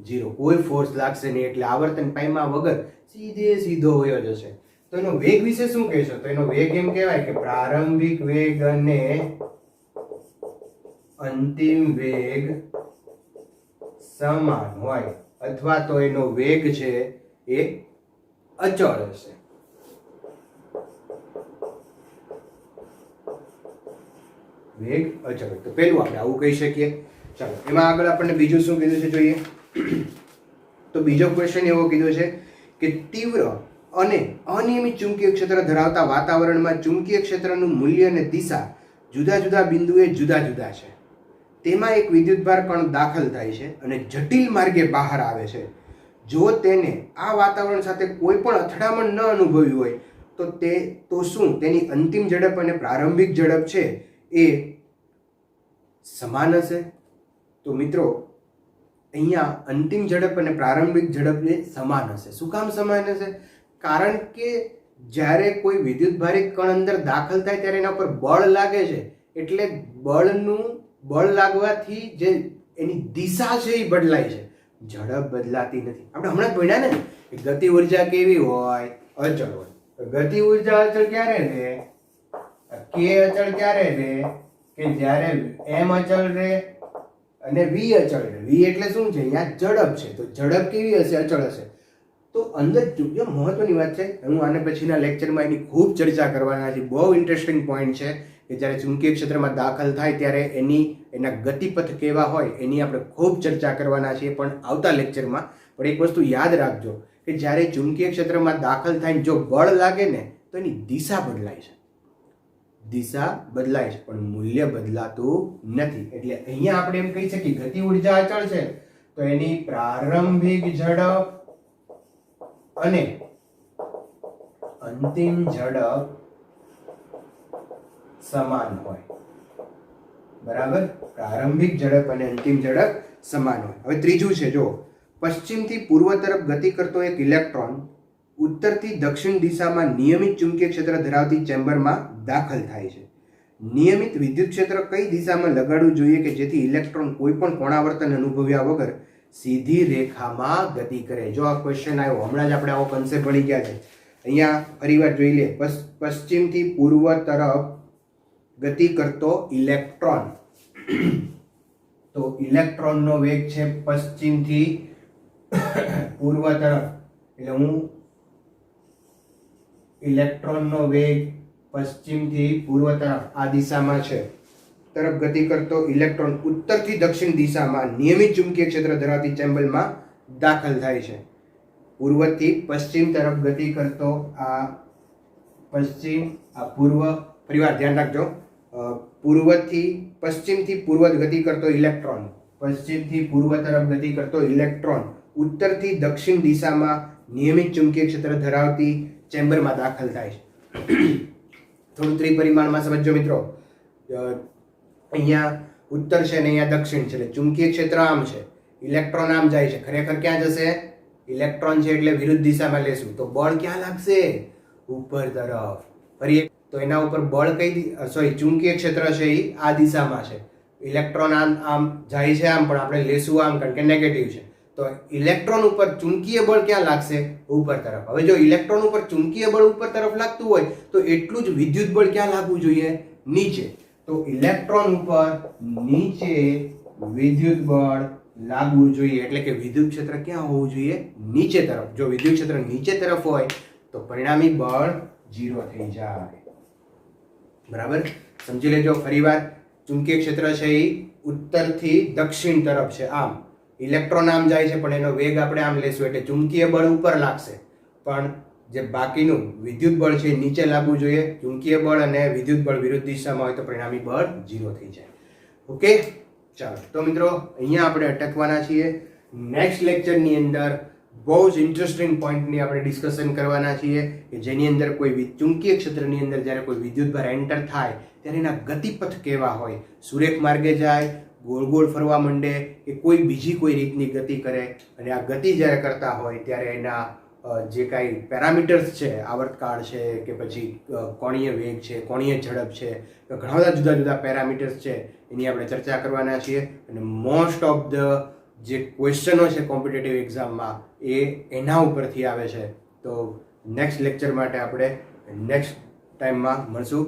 [SPEAKER 1] 0. કોઈ ફોર્સ લાગશે નહીં એટલે આવર્તન પામ્યા વગર સીધો વયો જશે. તો એનો વેગ વિશે શું કહેશો? તો એનો વેગ એમ કહેવાય કે પ્રારંભિક વેગ અને અંતિમ વેગ સમાન હોય અથવા તો એનો વેગ છે એ અચળ હશે. વેગ અચળ. તો પેલું આપણે આવું કહી શકીએ. ચાલો એમાં આગળ આપણને બીજું શું કીધું છે જોઈએ. તો બીજો ક્વેશ્ચન એવો કીધો છે કે તીવ્ર અને અનિયમિત ચુંબકીય ક્ષેત્ર ધરાવતા વાતાવરણમાં ચુંબકીય ક્ષેત્રનું મૂલ્ય અને દિશા જુદા જુદા બિંદુએ જુદા જુદા છે. તેમાં એક વિદ્યુતભાર કણ દાખલ થાય છે અને જટિલ માર્ગે બહાર આવે છે. જો તેને આ વાતાવરણ સાથે કોઈ પણ અથડામણ ન અનુભવ્યું હોય તો શું તેની અંતિમ ઝડપ અને પ્રારંભિક ઝડપ છે એ સમાન હશે? તો મિત્રો અહીંયા અંતિમ ઝડપ અને પ્રારંભિક ઝડપ એ સમાન હશે. શું કામ સમાન હશે? કારણ કે જ્યારે કોઈ વિદ્યુતભારિત કણ અંદર દાખલ થાય ત્યારે એના પર બળ લાગે છે, એટલે બળ લાગવાથી જે એની દિશા છે એ બદલાય છે, ઝડપ બદલાતી નથી. આપણે હમણાં જ ભણ્યા ને કે ગતિ ઉર્જા કેવી હોય? અચળ હોય. ગતિ ઉર્જા અચળ ક્યારે રહે? કે અચળ ક્યારે રહે? કે જ્યારે m અચળ રહે અને v અચળ રહે. v એટલે શું છે? અહીંયા ઝડપ છે. તો ઝડપ કેવી હશે? અચળ હશે. તો અંદર જો મહત્વની વાત છે, હું આને પછીના લેક્ચરમાં એની ખૂબ ચર્ચા કરવાના છે. બહુ ઇન્ટરેસ્ટિંગ પોઈન્ટ છે કે જ્યારે ચુંબકીય ક્ષેત્રમાં દાખલ થાય ત્યારે એના ગતિપથ કેવા હોય એની આપણે ખૂબ ચર્ચા કરવાના છીએ, પણ આવતા લેક્ચરમાં. પણ એક વસ્તુ યાદ રાખજો કે જ્યારે ચુંબકીય ક્ષેત્રમાં દાખલ થાય જો બળ લાગે ને તો એની દિશા બદલાય છે. દિશા બદલાય છે પણ મૂલ્ય બદલાતું નથી. એટલે અહીંયા આપણે એમ કહી શકીએ ગતિ ઉર્જા અચળ છે તો એની પ્રારંભિક ઝડપ અને અંતિમ ઝડપ સમાન હોય. બરાબર? પ્રારંભિક ઝડપ અને અંતિમ ઝડપ સમાન હોય. હવે ત્રીજું છે, જો પશ્ચિમથી પૂર્વ તરફ ગતિ કરતો એક ઇલેક્ટ્રોન ઉત્તરથી દક્ષિણ દિશામાં નિયમિત ચુંબકીય ક્ષેત્ર ધરાવતી ચેમ્બરમાં દાખલ થાય છે. નિયમિત વિદ્યુત ક્ષેત્ર કઈ દિશામાં લગાડવું જોઈએ કે જેથી ઇલેક્ટ્રોન કોઈ પણ કોણાવર્તન અનુભવ્યા વગર સીધી રેખામાં ગતિ કરે? જો આ ક્વેશ્ચન આવ્યો, હમણાં જ આપણે આવો કન્સેપ્ટ ભણી ગયા છે. અહીંયા ફરીવાર જોઈ લે. પશ્ચિમથી પૂર્વ તરફ ગતિ કરતો ઇલેક્ટ્રોન, તો ઇલેક્ટ્રોનનો વેગ છે પશ્ચિમથી પૂર્વ તરફ, એટલે હું ઇલેક્ટ્રોનનો વેગ પશ્ચિમથી પૂર્વ તરફ આ દિશામાં છે તરફ ગતિ કરતો ઇલેક્ટ્રોન ઉત્તરથી દક્ષિણ દિશામાં નિયમિત ચુંબકીય ક્ષેત્ર ધરાવતી ચેમ્બરમાં દાખલ થાય છે. પૂર્વથી પશ્ચિમ તરફ ગતિ કરતો આ પશ્ચિમ, આ પૂર્વ, ફરીવાર ધ્યાન રાખજો, પશ્ચિમથી પૂર્વ ગતિ કરતો ઇલેક્ટ્રોન, પશ્ચિમથી પૂર્વ તરફ ગતિ કરતો ઇલેક્ટ્રોન ઉત્તરથી દક્ષિણ દિશામાં નિયમિત ચુંબકીય ક્ષેત્ર ધરાવતી ચેમ્બરમાં દાખલ થાય છે. થોડું ત્રિપરિમાણમાં સમજો મિત્રો. અહીંયા ઉત્તર છે ને અહીંયા દક્ષિણ છે, એટલે ચુંબકીય ક્ષેત્ર આમ છે, ઇલેક્ટ્રોન આમ જાય છે. ખરેખર ક્યાં જશે? ઇલેક્ટ્રોન છે એટલે વિરુદ્ધ દિશામાં લેશું, તો બળ ક્યાં લાગશે? ઉપર તરફ. ફરી તો એના ઉપર બળ ચુંબકીય ક્ષેત્ર છે એ આ દિશામાં છે, ઇલેક્ટ્રોન આમ જાય છે આમ, પણ આપણે લેશું આમ કારણ કે નેગેટિવ છે. તો ઇલેક્ટ્રોન ઉપર ચુંબકીય બળ ક્યાં લાગશે? ઉપર તરફ. હવે જો ઇલેક્ટ્રોન ઉપર ચુંબકીય બળ ઉપર તરફ લાગતું હોય તો એટલું જ વિદ્યુત બળ ક્યાં લાગવું જોઈએ? નીચે. તો ઇલેક્ટ્રોન ઉપર નીચે વિદ્યુત બળ લાગવું જોઈએ, એટલે કે વિદ્યુત ક્ષેત્ર ક્યાં હોવું જોઈએ? નીચે તરફ. જો વિદ્યુત ક્ષેત્ર નીચે તરફ હોય તો પરિણામી બળ 0 થઈ જાય. બરાબર? સમજી લેજો. ફરીવાર, ચુંબકીય ક્ષેત્ર છે એ ઉત્તરથી દક્ષિણ તરફ છે આમ, ઇલેક્ટ્રોન આમ જાય છે પણ એનો વેગ આપણે આમ લેશું એટલે ચુંબકીય બળ ઉપર લાગશે, પણ જે બાકીનું વિદ્યુત બળ છે એ નીચે લાગવું જોઈએ. ચુંબકીય બળ અને વિદ્યુત બળ વિરુદ્ધ દિશામાં હોય તો પરિણામી બળ 0 થઈ જાય. ઓકે, ચાલો તો મિત્રો અહીંયા આપણે અટકવાના છીએ. નેક્સ્ટ લેક્ચરની અંદર બહુ જ ઇન્ટરેસ્ટિંગ પોઈન્ટની આપણે ડિસ્કશન કરવાના છીએ કે જેની અંદર કોઈ ચુંબકીય ક્ષેત્રની અંદર જ્યારે કોઈ વિદ્યુતભાર એન્ટર થાય ત્યારે એના ગતિપથ કેવા હોય, સુરેખ માર્ગે જાય, ગોળ ગોળ ફરવા માંડે કે કોઈ બીજી કોઈ રીતની ગતિ કરે, અને આ ગતિ જ્યારે કરતા હોય ત્યારે એના જે કાંઈ પેરામીટર્સ છે, આવર્તકાળ છે કે પછી કોણીય વેગ છે, કોણીય ઝડપ છે, ઘણા બધા જુદા જુદા પેરામીટર્સ છે એની આપણે ચર્ચા કરવાના છીએ. અને મોસ્ટ ઓફ ધ જે ક્વેશ્ચનો છે કોમ્પિટિટિવ એક્ઝામમાં એના ઉપરથી આવે છે. તો નેક્સ્ટ લેક્ચર માટે આપણે નેક્સ્ટ ટાઈમમાં મળશું.